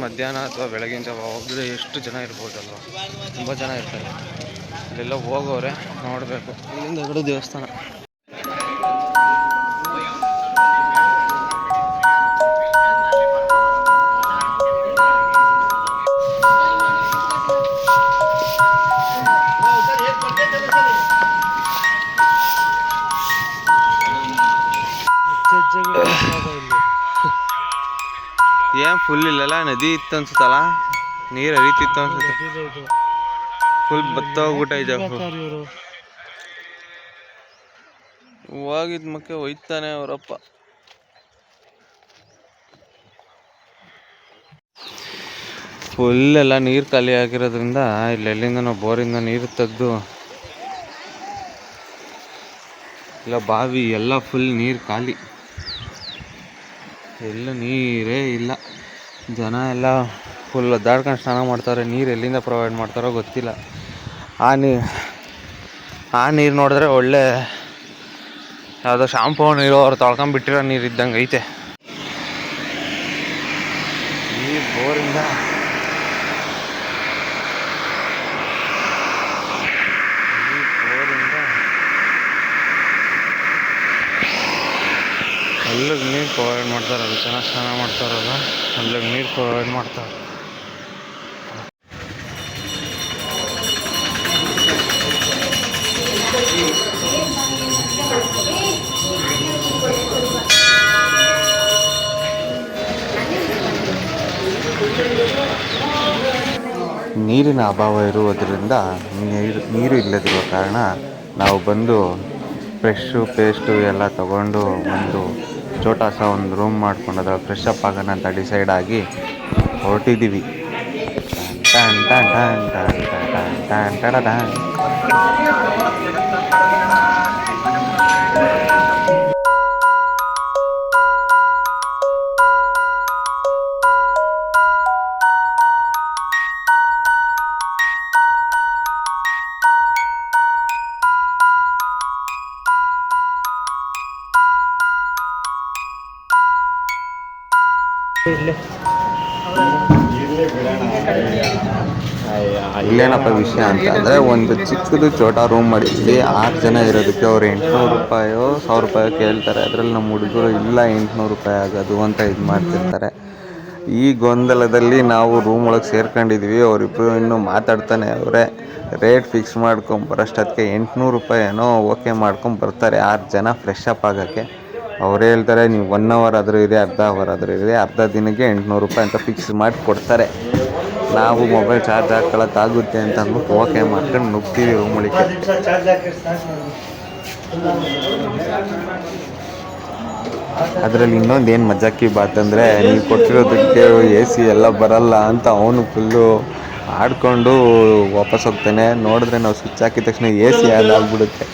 ಮಧ್ಯಾಹ್ನ ಅಥವಾ ಬೆಳಗಿನ ಜಾವ ಹೋಗಿದ್ರೆ ಎಷ್ಟು ಜನ ಇರ್ಬೋದಲ್ವ, ತುಂಬ ಜನ ಇರ್ತಾರೆ. ಇಲ್ಲೆಲ್ಲ ಹೋಗೋರೆ, ನೋಡಬೇಕು. ಇಲ್ಲಿಂದ ಹೊರಡು ದೇವಸ್ಥಾನ. ಏನ್ ಫುಲ್ ಇಲ್ಲೆಲ್ಲ ನದಿ ಇತ್ತು ಅನ್ಸುತ್ತಲ್ಲ, ನೀರು ಹರಿತಿತ್ತು ಅನ್ಸುತ್ತೆ. ಫುಲ್ ಭತ್ತ ಹೋಗ್ಬಿಟ್ಟೈತೆ. ಇವರು ಹೋಗಿದ್ ಮಕ್ಕೆ ಒಯ್ತಾನೆ ಅವರಪ್ಪ. ಫುಲ್ ಎಲ್ಲ ನೀರು ಖಾಲಿ ಆಗಿರೋದ್ರಿಂದ ಇಲ್ಲೆಲ್ಲಿಂದ ನಾವು ಬೋರಿಂದ ನೀರು ತೆಗೆದು ಇಲ್ಲ ಬಾವಿ ಎಲ್ಲ ಫುಲ್ ನೀರು ಖಾಲಿ, ಎಲ್ಲ ನೀರೇ ಇಲ್ಲ. ಜನ ಎಲ್ಲ ಫುಲ್ ಒದ್ದಾಡ್ಕೊಂಡು ಸ್ನಾನ ಮಾಡ್ತಾರೆ. ನೀರು ಎಲ್ಲಿಂದ ಪ್ರೊವೈಡ್ ಮಾಡ್ತಾರೋ ಗೊತ್ತಿಲ್ಲ. ಆ ನೀರು ನೋಡಿದ್ರೆ ಒಳ್ಳೆ ಯಾವುದೋ ಶಾಂಪೂ ನೀರು ಅವ್ರು ತೊಳ್ಕೊಂಬಿಟ್ಟಿರೋ ನೀರು ಇದ್ದಂಗೆ ಐತೆ. ಈ ಬೋರಿಂದ ಅಲ್ಲಿಗೆ ನೀರು ಪ್ರೊವೈಡ್ ಮಾಡ್ತಾರಲ್ಲ, ಚೆನ್ನಾಗಿ ಸ್ನಾನ ಮಾಡ್ತಾರಲ್ಲ, ಅಲ್ಲಿಗೆ ನೀರು ಪ್ರೊವೈಡ್ ಮಾಡ್ತಾರೆ. ನೀರಿನ ಅಭಾವ ಇರುವುದರಿಂದ ನೀರು ಇಲ್ಲದಿರುವ ಕಾರಣ ನಾವು ಬಂದು ಫ್ರೆಶ್ಶು ಪೇಸ್ಟು ಎಲ್ಲ ತಗೊಂಡು ಒಂದು ಚೋಟಾಸ ಒಂದು ರೂಮ್ ಮಾಡ್ಕೊಂಡು ಅದರ ಫ್ರೆಶ್ ಅಪ್ ಆಗೋಣ ಅಂತ ಡಿಸೈಡ್ ಆಗಿ ಹೊರಟಿದ್ದೀವಿ. ಟನ್ ಟನ್ ಟನ್ ಟನ್ ಟನ್ ಟನ್ ಟನ್ ಟನ್. ಇಲ್ಲೇನಪ್ಪ ವಿಷಯ ಅಂತಂದರೆ, ಒಂದು ಚಿಕ್ಕದು ಚೋಟ ರೂಮ್ ಮಾಡಿದ್ವಿ. 6 ಜನ ಇರೋದಕ್ಕೆ ಅವ್ರು 800 ರೂಪಾಯೋ 1000 ರೂಪಾಯೋ ಕೇಳ್ತಾರೆ. ಅದರಲ್ಲಿ ನಮ್ಮ ಹುಡುಗರು ಇಲ್ಲ 800 ರೂಪಾಯಿ ಆಗೋದು ಅಂತ ಇದು ಮಾಡ್ತಿರ್ತಾರೆ. ಈ ಗೊಂದಲದಲ್ಲಿ ನಾವು ರೂಮ್ ಒಳಗೆ ಸೇರ್ಕೊಂಡಿದ್ವಿ. ಅವರಿಬ್ಬರು ಇನ್ನೂ ಮಾತಾಡ್ತಾನೆ ಅವರೇ. ರೇಟ್ ಫಿಕ್ಸ್ ಮಾಡ್ಕೊಂಬರೋಷ್ಟೊತ್ತಿಗೆ 800 ರೂಪಾಯಿ ಏನೋ ಓಕೆ ಮಾಡ್ಕೊಂಬರ್ತಾರೆ 6 ಜನ ಫ್ರೆಶ್ ಅಪ್ ಆಗೋಕ್ಕೆ. ಅವ್ರು ಹೇಳ್ತಾರೆ ನೀವು 1 ಅವರ್ ಆದರೂ ಇರಿ, ಅರ್ಧ ಅವರ್ ಆದರೂ ಇರಿ, ಅರ್ಧ ದಿನಕ್ಕೆ 800 ರೂಪಾಯಿ ಅಂತ ಫಿಕ್ಸ್ ಮಾಡಿ ಕೊಡ್ತಾರೆ. ನಾವು ಮೊಬೈಲ್ ಚಾರ್ಜ್ ಹಾಕ್ಕೊಳ್ಳೋಕ್ಕಾಗುತ್ತೆ ಅಂತ ಅಂದ್ಬಿಟ್ಟು ಓಕೆ ಮಾಡ್ಕೊಂಡು ನುಗ್ತೀವಿ ರೂಮ್ ಒಳಗೆ. ಅದರಲ್ಲಿ ಇನ್ನೊಂದು ಏನು ಮಜಾಕಿ ಬಾತ್ ಅಂದರೆ, ನೀವು ಕೊಟ್ಟಿರೋದಕ್ಕೆ AC ಎಲ್ಲ ಬರಲ್ಲ ಅಂತ ಅವನು ಫುಲ್ಲು ಆಡ್ಕೊಂಡು ವಾಪಸ್ ಹೋಗ್ತಾನೆ. ನೋಡಿದ್ರೆ ನಾವು ಸ್ವಿಚ್ ಹಾಕಿದ ತಕ್ಷಣ AC ಆಗ್ಬಿಡುತ್ತೆ.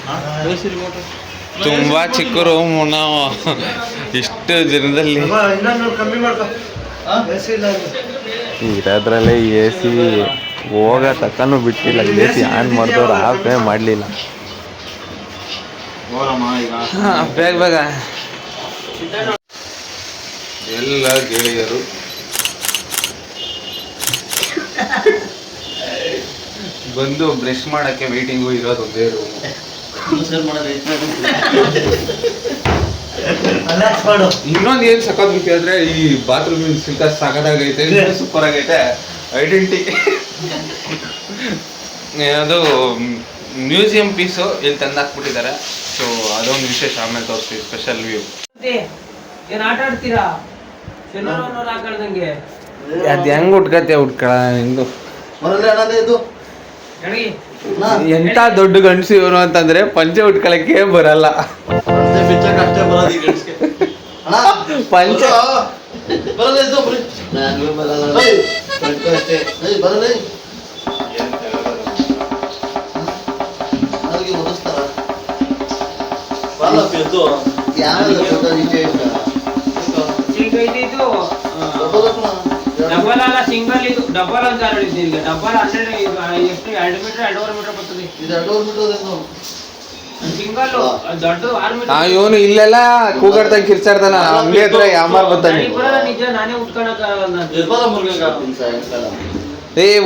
ತುಂಬ ಚಿಕ್ಕ ರೂಮು, ನಾವು ಇಷ್ಟು ಜನದಲ್ಲಿ ಇರೋದ್ರಲ್ಲೇ AC ಹೋಗೋ ತಕ್ಕನೂ ಬಿಟ್ಟಿಲ್ಲ. AC ಆನ್ ಮಾಡಿದವ್ರು ಆಫೇ ಮಾಡಲಿಲ್ಲ. ಬೇಗ ಬೇಗ ಎಲ್ಲ ಗೆಳೆಯರು ಬಂದು ಬ್ರಷ್ ಮಾಡೋಕ್ಕೆ ವೆಯ್ಟಿಂಗು ಇರೋದು ಒಂದೇ ರೂಮು. ಇನ್ನೊಂದು ಏನು ಸಖತ್ ಬಿಟ್ಟು ಅಂದರೆ, ಈ ಬಾತ್ರೂಮ್ ಸಿಲ್ಕ ಸಖತ್ತಾಗೈತೆ, ಸೂಪರ್ ಆಗೈತೆ. ಐಡೆಂಟಿ ಅದು ಮ್ಯೂಸಿಯಂ ಪೀಸು ಇಲ್ಲಿ ತಂದಾಕ್ಬಿಟ್ಟಿದ್ದಾರೆ. ಸೊ ಅದೊಂದು ವಿಶೇಷ. ಆಮೇಲೆ ತೋರಿಸ್ತೀವಿ ಸ್ಪೆಷಲ್ ವ್ಯೂ. ಏನು ಆಟ ಆಡ್ತೀರಾ? ಅದು ಹೆಂಗೆ ಉಟ್ಕತ್ತೆ ನಿಂದು ಎಂತ ದೊಡ್ಡ ಗಂಡಸು ಇವನು ಅಂತಂದ್ರೆ ಪಂಚೆ ಉಟ್ಕೊಳಕ್ಕೆ ಬರಲ್ಲ. ಪಂಚೆ ಡಬಲ್ ಅಲ್ಲ, ಸಿಂಗಲ್. ಇದು ಡಬಲ್ ಅಂತ ಹೇಳಿದ್ದೀನಿ. ಡಬಲ್ 100 ಎಷ್ಟು 2 ಮೀಟರ್ 2.5 ಮೀಟರ್ ಬರ್ತದೆ. ಸಿಂಗಲ್ ದೊಡ್ಡ 6 ಮೀಟರ್. ಇವನು ಇಲ್ಲೆಲ್ಲ ಕೂಗಾಡ್ದಂಗೆ ಕಿರ್ಚಾಡ್ತಾನ. ಹಂಗೆ ಹತ್ರ ಯಾಮಾರ್ ಬರ್ತಾನೆ. ನಿಜ, ನಾನೇ ಉಟ್ಕೊಳಕ್ಕಾಗಲ್ಲ.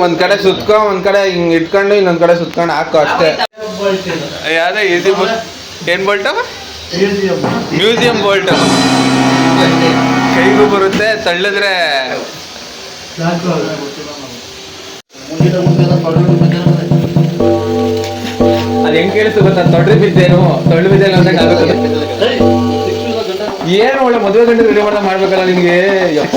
ಒಂದ್ ಕಡೆ ಸುತ್ಕೊ, ಒಂದ್ ಕಡೆ ಹಿಂಗ್ ಇಟ್ಕೊಂಡು ಇನ್ನೊಂದ್ ಕಡೆ ಸುತ್ಕೊಂಡು ಹಾಕೋ ಅಷ್ಟೇ. ಯಾವ್ದೋ AC ಏನ್ ಬೋಲ್ಟು? Museum bolt. ಕೈಗೂ ಬರುತ್ತೆ, ತಳ್ಳಿದ್ರೆ ಅದು ಹೆಂಗ್ ಕೇಳಿಸ್ತು ಗೊತ್ತಾ? ತೊಡ್ರಿ ಬಿದ್ದೇನು ತೊಳ್ಳು ಬಿದ್ದೇನು ಅಂದಂಗೆ ಆಗುತ್ತೆ. ಏನು ಒಳ್ಳೆ ಮದುವೆ ಗಂಟೆ ರೆಡಿ ಮಾಡ್ಬೇಕಲ್ಲ ನಿನ್ಗೆ. ಯಪ್ಪ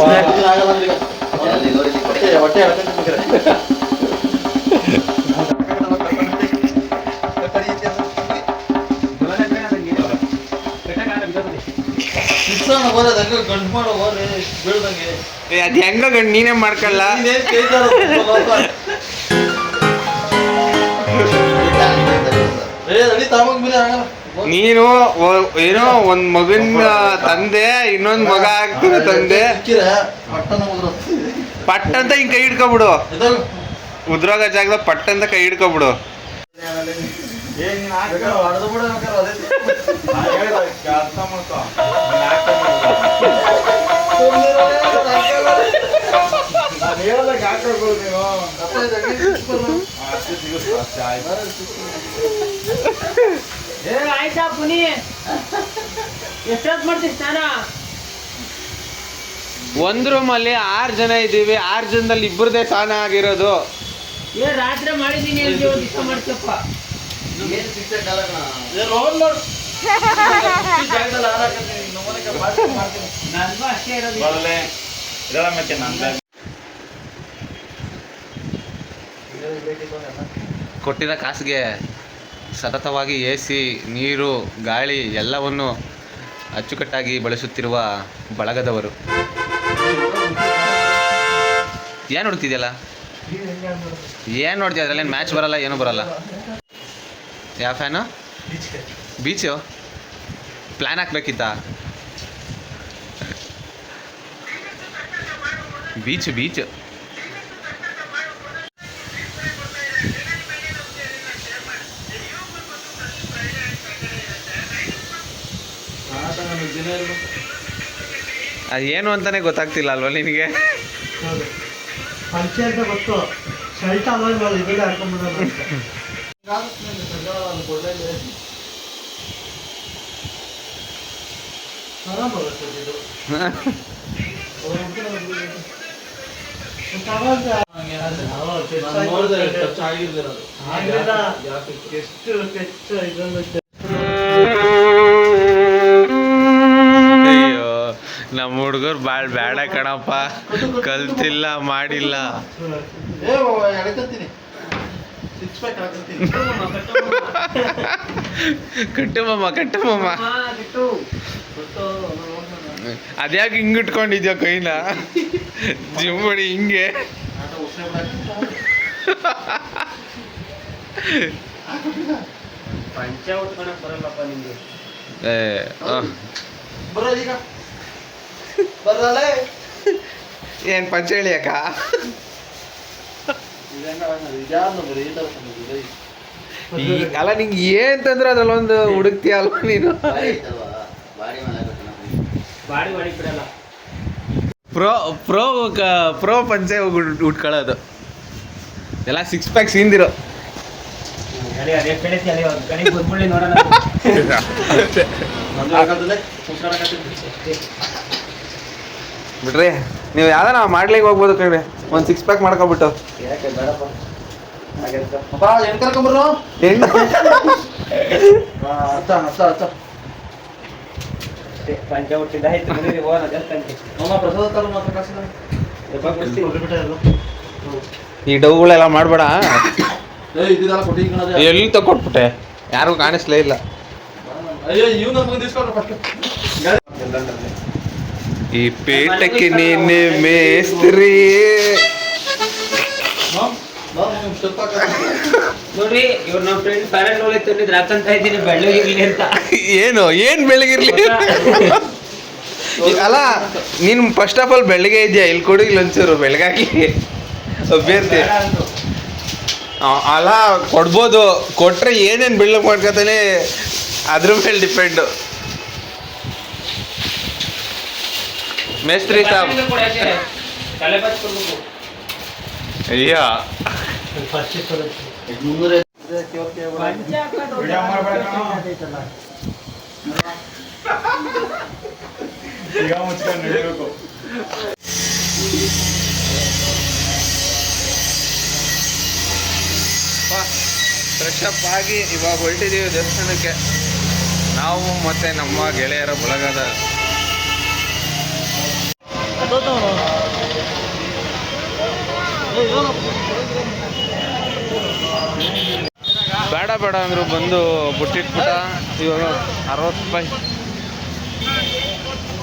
ಮುಟ್ಸೋಣ ಹೋದ್ರೆ ಅದಂಗ ಗಂಟು ಮಾಡೋ ಹೋದ್ರೆ ಬೀಳ್ದಂಗೆ ಅದು ಹೆಂಗ ಗಂಡು ನೀನೇ ಮಾಡ್ಕೊಳ್ಳ. ನೀನೇನ್ ಕೇಳ್ತಾರ ರೆಡಿ ತಾಮಗ್ ಮೇಲೆ ಆಗಲ್ಲ ನೀನು ಏನೋ ಒಂದ್ ಮಗನ ತಂದೆ, ಇನ್ನೊಂದ್ ಮಗ ಆಗ್ತಿರೋ ತಂದೆ. ಪಟ್ ಅಂತ ಹಿಂಗ್ ಕೈ ಹಿಡ್ಕೊಬಿಡು, ಉದ್ರೋಗ ಜಾಗದಾಗ ಪಟ್ ಅಂತ ಕೈ ಹಿಡ್ಕೊಬಿಡು. ಆಯ್ತಾ ಪುನಿ ಎಷ್ಟೊತ್ತು ಮಾಡ್ತೀವಿ ಸ್ನಾನ? ಒಂದ್ ರೂಮಲ್ಲಿ 6 ಜನ ಇದ್ದೀವಿ, 6 ಜನದಲ್ಲಿ ಇಬ್ಬರದೇ ಸ್ನಾನ ಆಗಿರೋದು. ರಾತ್ರಿ ಮಾಡಿದೀನಿ ದಿವಸ ಮಾಡ್ತಪ್ಪ. ನನ್ಗೂ ಅಷ್ಟೇ ಇರೋದು. ಕೊಟ್ಟಿರೋ ಕಾಸಿಗೆ ಸತತವಾಗಿ AC, ನೀರು, ಗಾಳಿ ಎಲ್ಲವನ್ನು ಅಚ್ಚುಕಟ್ಟಾಗಿ ಬಳಸುತ್ತಿರುವ ಬಳಗದವರು. ಏನು ನೋಡ್ತಿದ್ಯಲ್ಲ? ಏನು ನೋಡ್ತೀಯ? ಅದ್ರಲ್ಲೇನು ಮ್ಯಾಚ್ ಬರಲ್ಲ, ಏನೂ ಬರಲ್ಲ. ಯಾವ ಫ್ಯಾನು? ಬೀಚು ಪ್ಲ್ಯಾನ್ ಹಾಕ್ಬೇಕಿತ್ತ? ಬೀಚು ಅದೇನು ಅಂತಾನೆ ಗೊತ್ತಾಗ್ತಿಲ್ಲ ಅಲ್ವಾ ನಿನಗೆ? ಪಂಚೆ ಅಂತ ಗೊತ್ತು, ಶರ್ಟ್ ಆಮೇಲೆ ಇದೆಲ್ಲ ಹಾಕೊಂಡ್ಬಿಡೋಣ ಅಯ್ಯೋ, ನಮ್ಮ ಹುಡುಗರು ಭಾಳ ಬೇಡ ಕಣಪ್ಪ, ಕಲ್ತಿಲ್ಲ ಮಾಡಿಲ್ಲ. ಕಟ್ಟುಮಮ್ಮ ಅದ್ಯಾಕೆ ಹಿಂಗ್ ಇಟ್ಕೊಂಡಿದ್ಯೋ ಕೈನ? ಜಿಮ್ ಮಾಡಿ ಹಿಂಗೆ ಪಂಚ ಉಟ್ಕೊಳಕ್ ಬರಲ್ಲಪ್ಪ ನಿಮ್ಗೆ. ಏನ್ ಪಂಚ ಹೇಳಿಯಕ್ಕ? ಅಲ್ಲ ನಿಂಗೆ ಏನ್ ತಂದ್ರೆ ಅದ್ರಲ್ಲೊಂದು ಹುಡುಕ್ತೀಯ ಅಲ್ವಾ ನೀನು? ಬಾಡಿ ಬಿಡಲ್ಲ. ಪ್ರೋ ಪಂಚೆ ಉಟ್ಕೊಳ್ಳೋದು ಎಲ್ಲ 6 ಪ್ಯಾಕ್ ಸೀಂದಿರೋ. ಅದೇ ಕಡೆ ಬಂದ್ಬಿಡಿ ನೋಡೋಣ. ಬಿಡ್ರಿ, ನೀವು ಯಾವ್ದಾರ ಮಾಡ್ಲಿಕ್ಕೆ ಹೋಗ್ಬೋದು ಕಣ್ರಿ, ಒಂದು 6 ಪ್ಯಾಕ್ ಮಾಡ್ಕೊಬಿಟ್ಟು. ಕರ್ಕೊಂಬರು ಪಂಚ ಹುಟ್ಟಿದ ಆಯ್ತು ಹೋಗೋಣ ದೇವಸ್ಥಾನಕ್ಕೆ. ಪ್ರಸಾದ ಮಾತ್ರ ಕಾಸಿಲ್ಲ. ಈ ಡೌಗಳೆಲ್ಲ ಮಾಡ್ಬೇಡ. ಇದೆಲ್ಲ ಕೊಟ್ಟಿ ಎಲ್ಲಿ ತಗೊಟ್ಬಿಟ್ಟೆ? ಯಾರಿಗೂ ಕಾಣಿಸ್ಲೇ ಇಲ್ಲ. ಅಯ್ಯೋ ಇವ್ ನಮ್ಗೆ ಇಸ್ಕೊಂಡ್ರೆ ಫಸ್ಟ್ ಈ ಪೇಟಕ್ಕೆ ನೀನೆ ಮೇಸ್ತ್ರಿ. ನೋಡ್ರಿ, ಇವ್ರು ನಮ್ಮ ಫ್ರೆಂಡ್ ಪ್ಯಾರೆಂಟ್ ಒಳಗೆ ತಂದಿದ್ರು, ಹಾಕಂತ ಇದ್ದೀನಿ ಬೆಳ್ಳಗಿರ್ಲಿ ಅಂತ. ಏನ್ ಬೆಳಗಿರ್ಲಿ? ಅಲ್ಲ ನೀನು ಫಸ್ಟ್ ಆಫ್ ಆಲ್ ಬೆಳಗ್ಗೆ ಇದೆಯಾ? ಇಲ್ಲಿ ಕೊಡು, ಇಲ್ಲಿ ಒಂಚೂರು ಬೆಳಗಾಗ್ಲಿ ಅಭ್ಯರ್ಥಿ. ಅಲ್ಲ ಕೊಡ್ಬೋದು, ಕೊಟ್ರೆ ಏನೇನು ಬೆಳ್ಳಗೆ ಮಾಡ್ಕೊತಾನೆ ಅದ್ರ ಮೇಲೆ ಡಿಪೆಂಡು. ಮೇಸ್ತ್ರಿ ಸಾಬ್ ತಲೆ ಬಚ್ಕೊಡ್ಬೇಕು. ಅಯ್ಯ ಈಗ ಮುಚ್ಕೊಂಡು ನಡಿಬೇಕು. ಫ್ರೆಶ್ ಅಪ್ ಆಗಿ ಇವಾಗ ಹೊರಟಿದ್ದೀವಿ ದೇವಸ್ಥಾನಕ್ಕೆ, ನಾವು ಮತ್ತೆ ನಮ್ಮ ಗೆಳೆಯರ ಬಳಗದ. ಬೇಡ ಅಂದರು ಬಂದು ಬುಟ್ಟಿಟ್ಬಿಟ್ಟ. ಇವಾಗ 60 ರೂಪಾಯಿ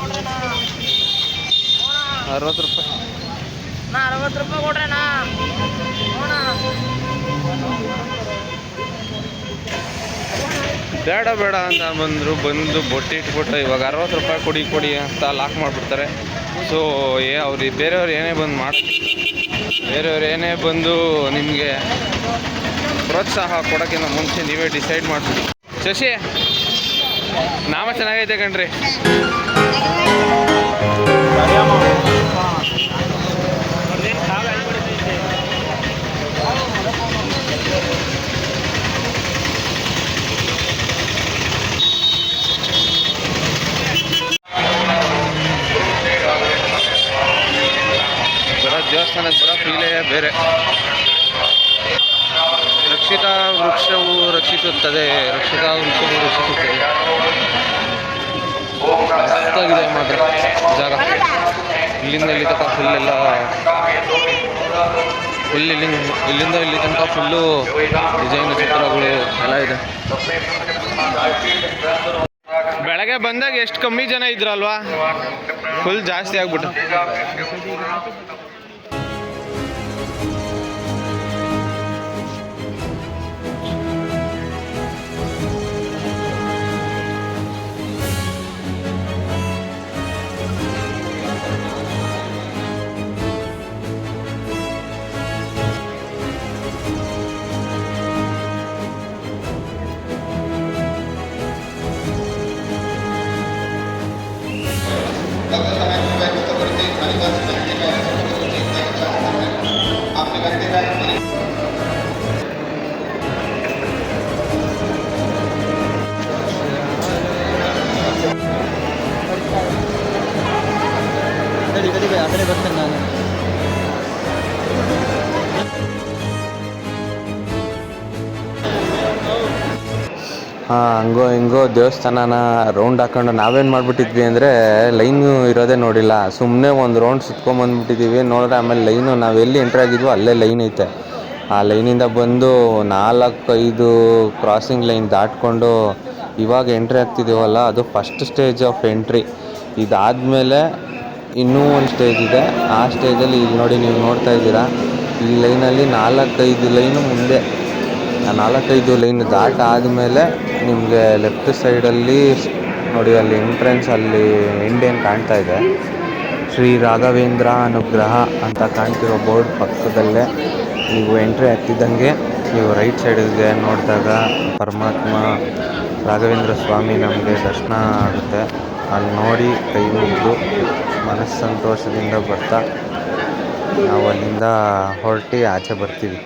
60 ರೂಪಾಯಿ. 60 ರೂಪಾಯಿ ಕೊಡ್ರಣ್ಣ. ಬೇಡ ಬೇಡ ಅಂತ ಬಂದು ಬೊಟ್ಟಿ ಇಟ್ಬಿಟ್ರೆ ಇವಾಗ 60 ರೂಪಾಯಿ ಕೊಡಿ ಅಂತ ಲಾಕ್ ಮಾಡಿಬಿಡ್ತಾರೆ. ಸೊ ಅವ್ರು ಬೇರೆಯವ್ರು ಏನೇ ಬಂದು ನಿಮಗೆ ಪ್ರೋತ್ಸಾಹ ಕೊಡೋಕ್ಕಿಂತ ಮುಂಚೆ ನೀವೇ ಡಿಸೈಡ್ ಮಾಡಿಬಿಡಿ. ಶಶಿ ನಾಮ ಚೆನ್ನಾಗೈತೆ ಕಣ್ರಿ. ದೇವಸ್ಥಾನಕ್ಕೆ ಬರೋ ಫೀಲೇ ಬೇರೆ. ರಕ್ಷಿತಾ ವೃಕ್ಷವು ರಕ್ಷಿಸುತ್ತದೆ. ಮಸ್ತಾಗಿದೆ ಮಾತ್ರ ಜಾಗ. ಇಲ್ಲಿಂದ ಇಲ್ಲಿ ತನಕ ಇಲ್ಲಿಂದ ಇಲ್ಲಿ ತನಕ ಫುಲ್ಲು ಡಿಸೈನ್ ಚಿತ್ರಗಳು ಎಲ್ಲ ಇದೆ. ಬೆಳಗ್ಗೆ ಬಂದಾಗ ಎಷ್ಟು ಕಮ್ಮಿ ಜನ ಇದ್ರಲ್ವಾ, ಫುಲ್ ಜಾಸ್ತಿ ಆಗ್ಬಿಟ್ಟು. ಹಂಗೋ ಹಿಂಗೋ ದೇವಸ್ಥಾನನ ರೌಂಡ್ ಹಾಕೊಂಡು ನಾವೇನು ಮಾಡಿಬಿಟ್ಟಿದ್ವಿ ಅಂದರೆ ಲೈನು ಇರೋದೇ ನೋಡಿಲ್ಲ. ಸುಮ್ಮನೆ ಒಂದು ರೌಂಡ್ ಸುತ್ಕೊಂಬಂದ್ಬಿಟ್ಟಿದ್ದೀವಿ. ನೋಡಿದ್ರೆ ಆಮೇಲೆ ಲೈನು ನಾವು ಎಲ್ಲಿ ಎಂಟ್ರಿ ಆಗಿದ್ವೋ ಅಲ್ಲೇ ಲೈನ್ ಐತೆ. ಆ ಲೈನಿಂದ ಬಂದು 4-5 ಕ್ರಾಸಿಂಗ್ ಲೈನ್ ದಾಟ್ಕೊಂಡು ಇವಾಗ ಎಂಟ್ರಿ ಆಗ್ತಿದ್ದೀವಲ್ಲ, ಅದು ಫಸ್ಟ್ ಸ್ಟೇಜ್ ಆಫ್ ಎಂಟ್ರಿ. ಇದಾದಮೇಲೆ ಇನ್ನೂ ಒಂದು ಸ್ಟೇಜ್ ಇದೆ. ಆ ಸ್ಟೇಜಲ್ಲಿ ಇಲ್ಲಿ ನೋಡಿ, ನೀವು ನೋಡ್ತಾ ಇದ್ದೀರಾ, ಈ ಲೈನಲ್ಲಿ 4-5 ಲೈನು ಮುಂದೆ. ಆ 4-5 ಲೈನ್ ಆದಮೇಲೆ ನಿಮಗೆ ಲೆಫ್ಟ್ ಸೈಡಲ್ಲಿ ನೋಡಿ, ಅಲ್ಲಿ ಎಂಟ್ರೆನ್ಸ್, ಅಲ್ಲಿ ಇಂಡಿಯನ್ ಕಾಣ್ತಾ ಇದೆ. ಶ್ರೀ ರಾಘವೇಂದ್ರ ಅನುಗ್ರಹ ಅಂತ ಕಾಣ್ತಿರೋ ಬೋರ್ಡ್ ಪಕ್ಕದಲ್ಲೇ ನೀವು ಎಂಟ್ರಿ ಆಗ್ತಿದ್ದಂಗೆ ನೀವು ರೈಟ್ ಸೈಡಿಗೆ ನೋಡಿದಾಗ ಪರಮಾತ್ಮ ರಾಘವೇಂದ್ರ ಸ್ವಾಮಿ ನಮಗೆ ದರ್ಶನ ಆಗುತ್ತೆ. ಅಲ್ಲಿ ನೋಡಿ ಕೈ ಮುಗಿದು ಮನಸ್ಸಂತೋಷದಿಂದ ಬರ್ತಾ ನಾವು ಅಲ್ಲಿಂದ ಹೊರಟಿ ಆಚೆ ಬರ್ತೀವಿ.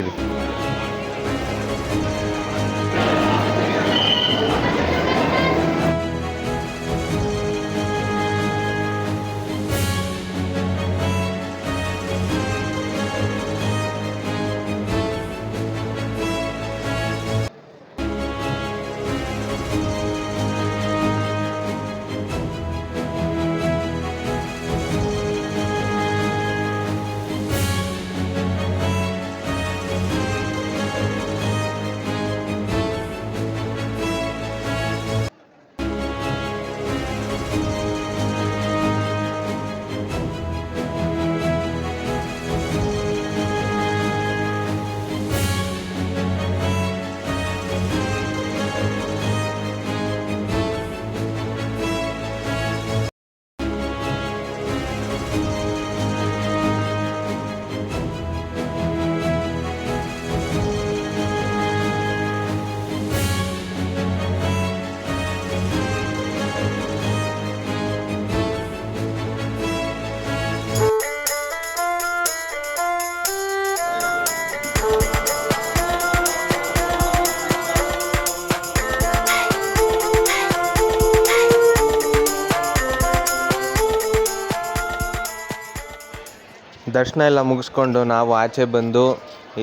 ದರ್ಶನ ಎಲ್ಲ ಮುಗಿಸ್ಕೊಂಡು ನಾವು ಆಚೆ ಬಂದು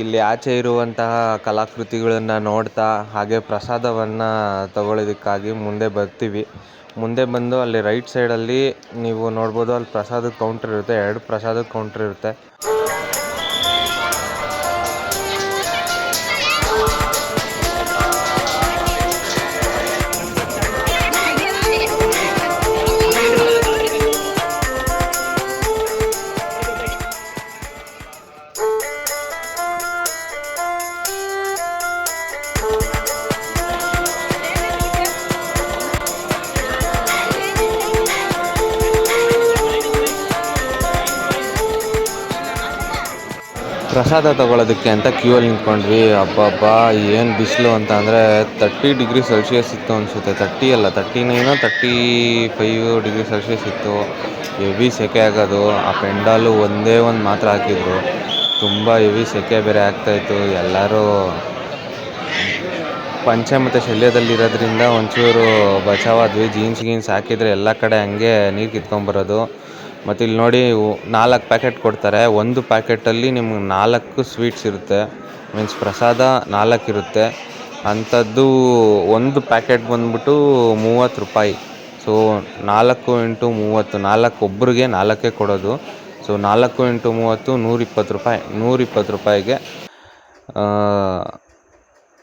ಇಲ್ಲಿ ಆಚೆ ಇರುವಂತಹ ಕಲಾಕೃತಿಗಳನ್ನು ನೋಡ್ತಾ ಹಾಗೆ ಪ್ರಸಾದವನ್ನು ತಗೊಳ್ಳೋದಕ್ಕಾಗಿ ಮುಂದೆ ಬರ್ತೀವಿ. ಮುಂದೆ ಬಂದು ಅಲ್ಲಿ ರೈಟ್ ಸೈಡಲ್ಲಿ ನೀವು ನೋಡ್ಬೋದು, ಅಲ್ಲಿ ಪ್ರಸಾದದ ಕೌಂಟರ್ ಇರುತ್ತೆ. 2 ಪ್ರಸಾದದ ಕೌಂಟರ್ ಇರುತ್ತೆ. ಪ್ರಸಾದ ತೊಗೊಳೋದಕ್ಕೆ ಅಂತ ಕ್ಯೂಯಲ್ಲಿ ನಿಂತ್ಕೊಂಡ್ವಿ. ಅಬ್ಬಬ್ಬಾ ಏನು ಬಿಸಿಲು ಅಂತ ಅಂದರೆ 30 ಡಿಗ್ರಿ ಸೆಲ್ಸಿಯಸ್ ಇತ್ತು ಅನಿಸುತ್ತೆ. 30 ಅಲ್ಲ 39 35 ಡಿಗ್ರಿ ಸೆಲ್ಸಿಯಸ್ ಇತ್ತು. ಹೆವಿ ಸೆಕೆ ಆಗೋದು. ಆ ಪೆಂಡಾಲು ಒಂದೇ ಒಂದು ಮಾತ್ರ ಹಾಕಿದ್ರು. ತುಂಬ ಹೆವಿ ಸೆಕೆ ಬೇರೆ ಆಗ್ತಾಯಿತ್ತು. ಎಲ್ಲರೂ ಪಂಚೆ ಮತ್ತು ಶಲ್ಯದಲ್ಲಿರೋದ್ರಿಂದ ಒಂಚೂರು ಬಚಾವಾದ್ವಿ. ಜೀನ್ಸ್ ಹಾಕಿದರೆ ಎಲ್ಲ ಕಡೆ ಹಂಗೆ ನೀರು ಕಿತ್ಕೊಂಬರೋದು. ಮತ್ತು ಇಲ್ಲಿ ನೋಡಿ 4 ಪ್ಯಾಕೆಟ್ ಕೊಡ್ತಾರೆ. ಒಂದು ಪ್ಯಾಕೆಟಲ್ಲಿ ನಿಮ್ಗೆ 4 ಸ್ವೀಟ್ಸ್ ಇರುತ್ತೆ. ಮೀನ್ಸ್ ಪ್ರಸಾದ 4 ಇರುತ್ತೆ. ಅಂಥದ್ದು ಒಂದು ಪ್ಯಾಕೆಟ್ ಬಂದ್ಬಿಟ್ಟು 30 ರೂಪಾಯಿ. ಸೊ 4 × 30, 4 ಒಬ್ರಿಗೆ 4 ಕೊಡೋದು. ಸೊ 4 × 30 120 ರೂಪಾಯಿ. 120 ರೂಪಾಯಿಗೆ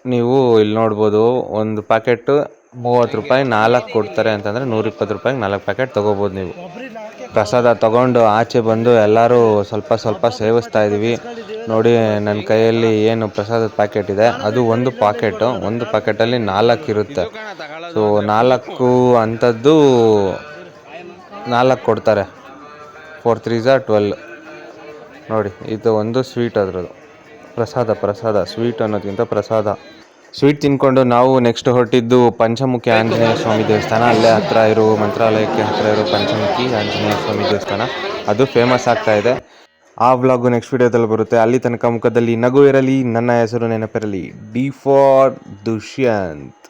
ನೀವು ಇಲ್ಲಿ ನೋಡ್ಬೋದು, ಒಂದು ಪ್ಯಾಕೆಟ್ 30 ರೂಪಾಯಿ 4 ಕೊಡ್ತಾರೆ ಅಂತಂದರೆ 120 ರೂಪಾಯಿಗೆ 4 ಪ್ಯಾಕೆಟ್ ತೊಗೋಬೋದು ನೀವು. ಪ್ರಸಾದ ತೊಗೊಂಡು ಆಚೆ ಬಂದು ಎಲ್ಲರೂ ಸ್ವಲ್ಪ ಸೇವಿಸ್ತಾ ಇದ್ದೀವಿ. ನೋಡಿ ನನ್ನ ಕೈಯಲ್ಲಿ ಏನು ಪ್ರಸಾದದ ಪ್ಯಾಕೆಟ್ ಇದೆ ಅದು ಒಂದು ಪ್ಯಾಕೆಟಲ್ಲಿ 4 ಇರುತ್ತೆ. ಸೊ 4 ಅಂಥದ್ದು 4 ಕೊಡ್ತಾರೆ. 4 3s are 12. ನೋಡಿ ಇದು ಒಂದು ಸ್ವೀಟ್ ಅದರದ್ದು. ಪ್ರಸಾದ ಸ್ವೀಟ್ ಅನ್ನೋದಕ್ಕಿಂತ ಪ್ರಸಾದ. ಸ್ವೀಟ್ ತಿನ್ಕೊಂಡು ನಾವು ನೆಕ್ಸ್ಟ್ ಹೊರಟಿದ್ದು ಪಂಚಮುಖಿ ಆಂಜನೇಯ ಸ್ವಾಮಿ ದೇವಸ್ಥಾನ. ಅಲ್ಲೇ ಹತ್ತಿರ ಇರೋ ಮಂತ್ರಾಲಯಕ್ಕೆ ಹತ್ತಿರ ಇರೋ ಪಂಚಮುಖಿ ಆಂಜನೇಯ ಸ್ವಾಮಿ ದೇವಸ್ಥಾನ. ಅದು ಫೇಮಸ್ ಆಗ್ತಾ ಇದೆ. ಆ ವ್ಲಾಗು ನೆಕ್ಸ್ಟ್ ವಿಡಿಯೋದಲ್ಲಿ ಬರುತ್ತೆ. ಅಲ್ಲಿ ತನಕ ಮುಖದಲ್ಲಿ ನಗು ಇರಲಿ, ನನ್ನ ಹೆಸರು ನೆನಪಿರಲಿ. D for Dushyant.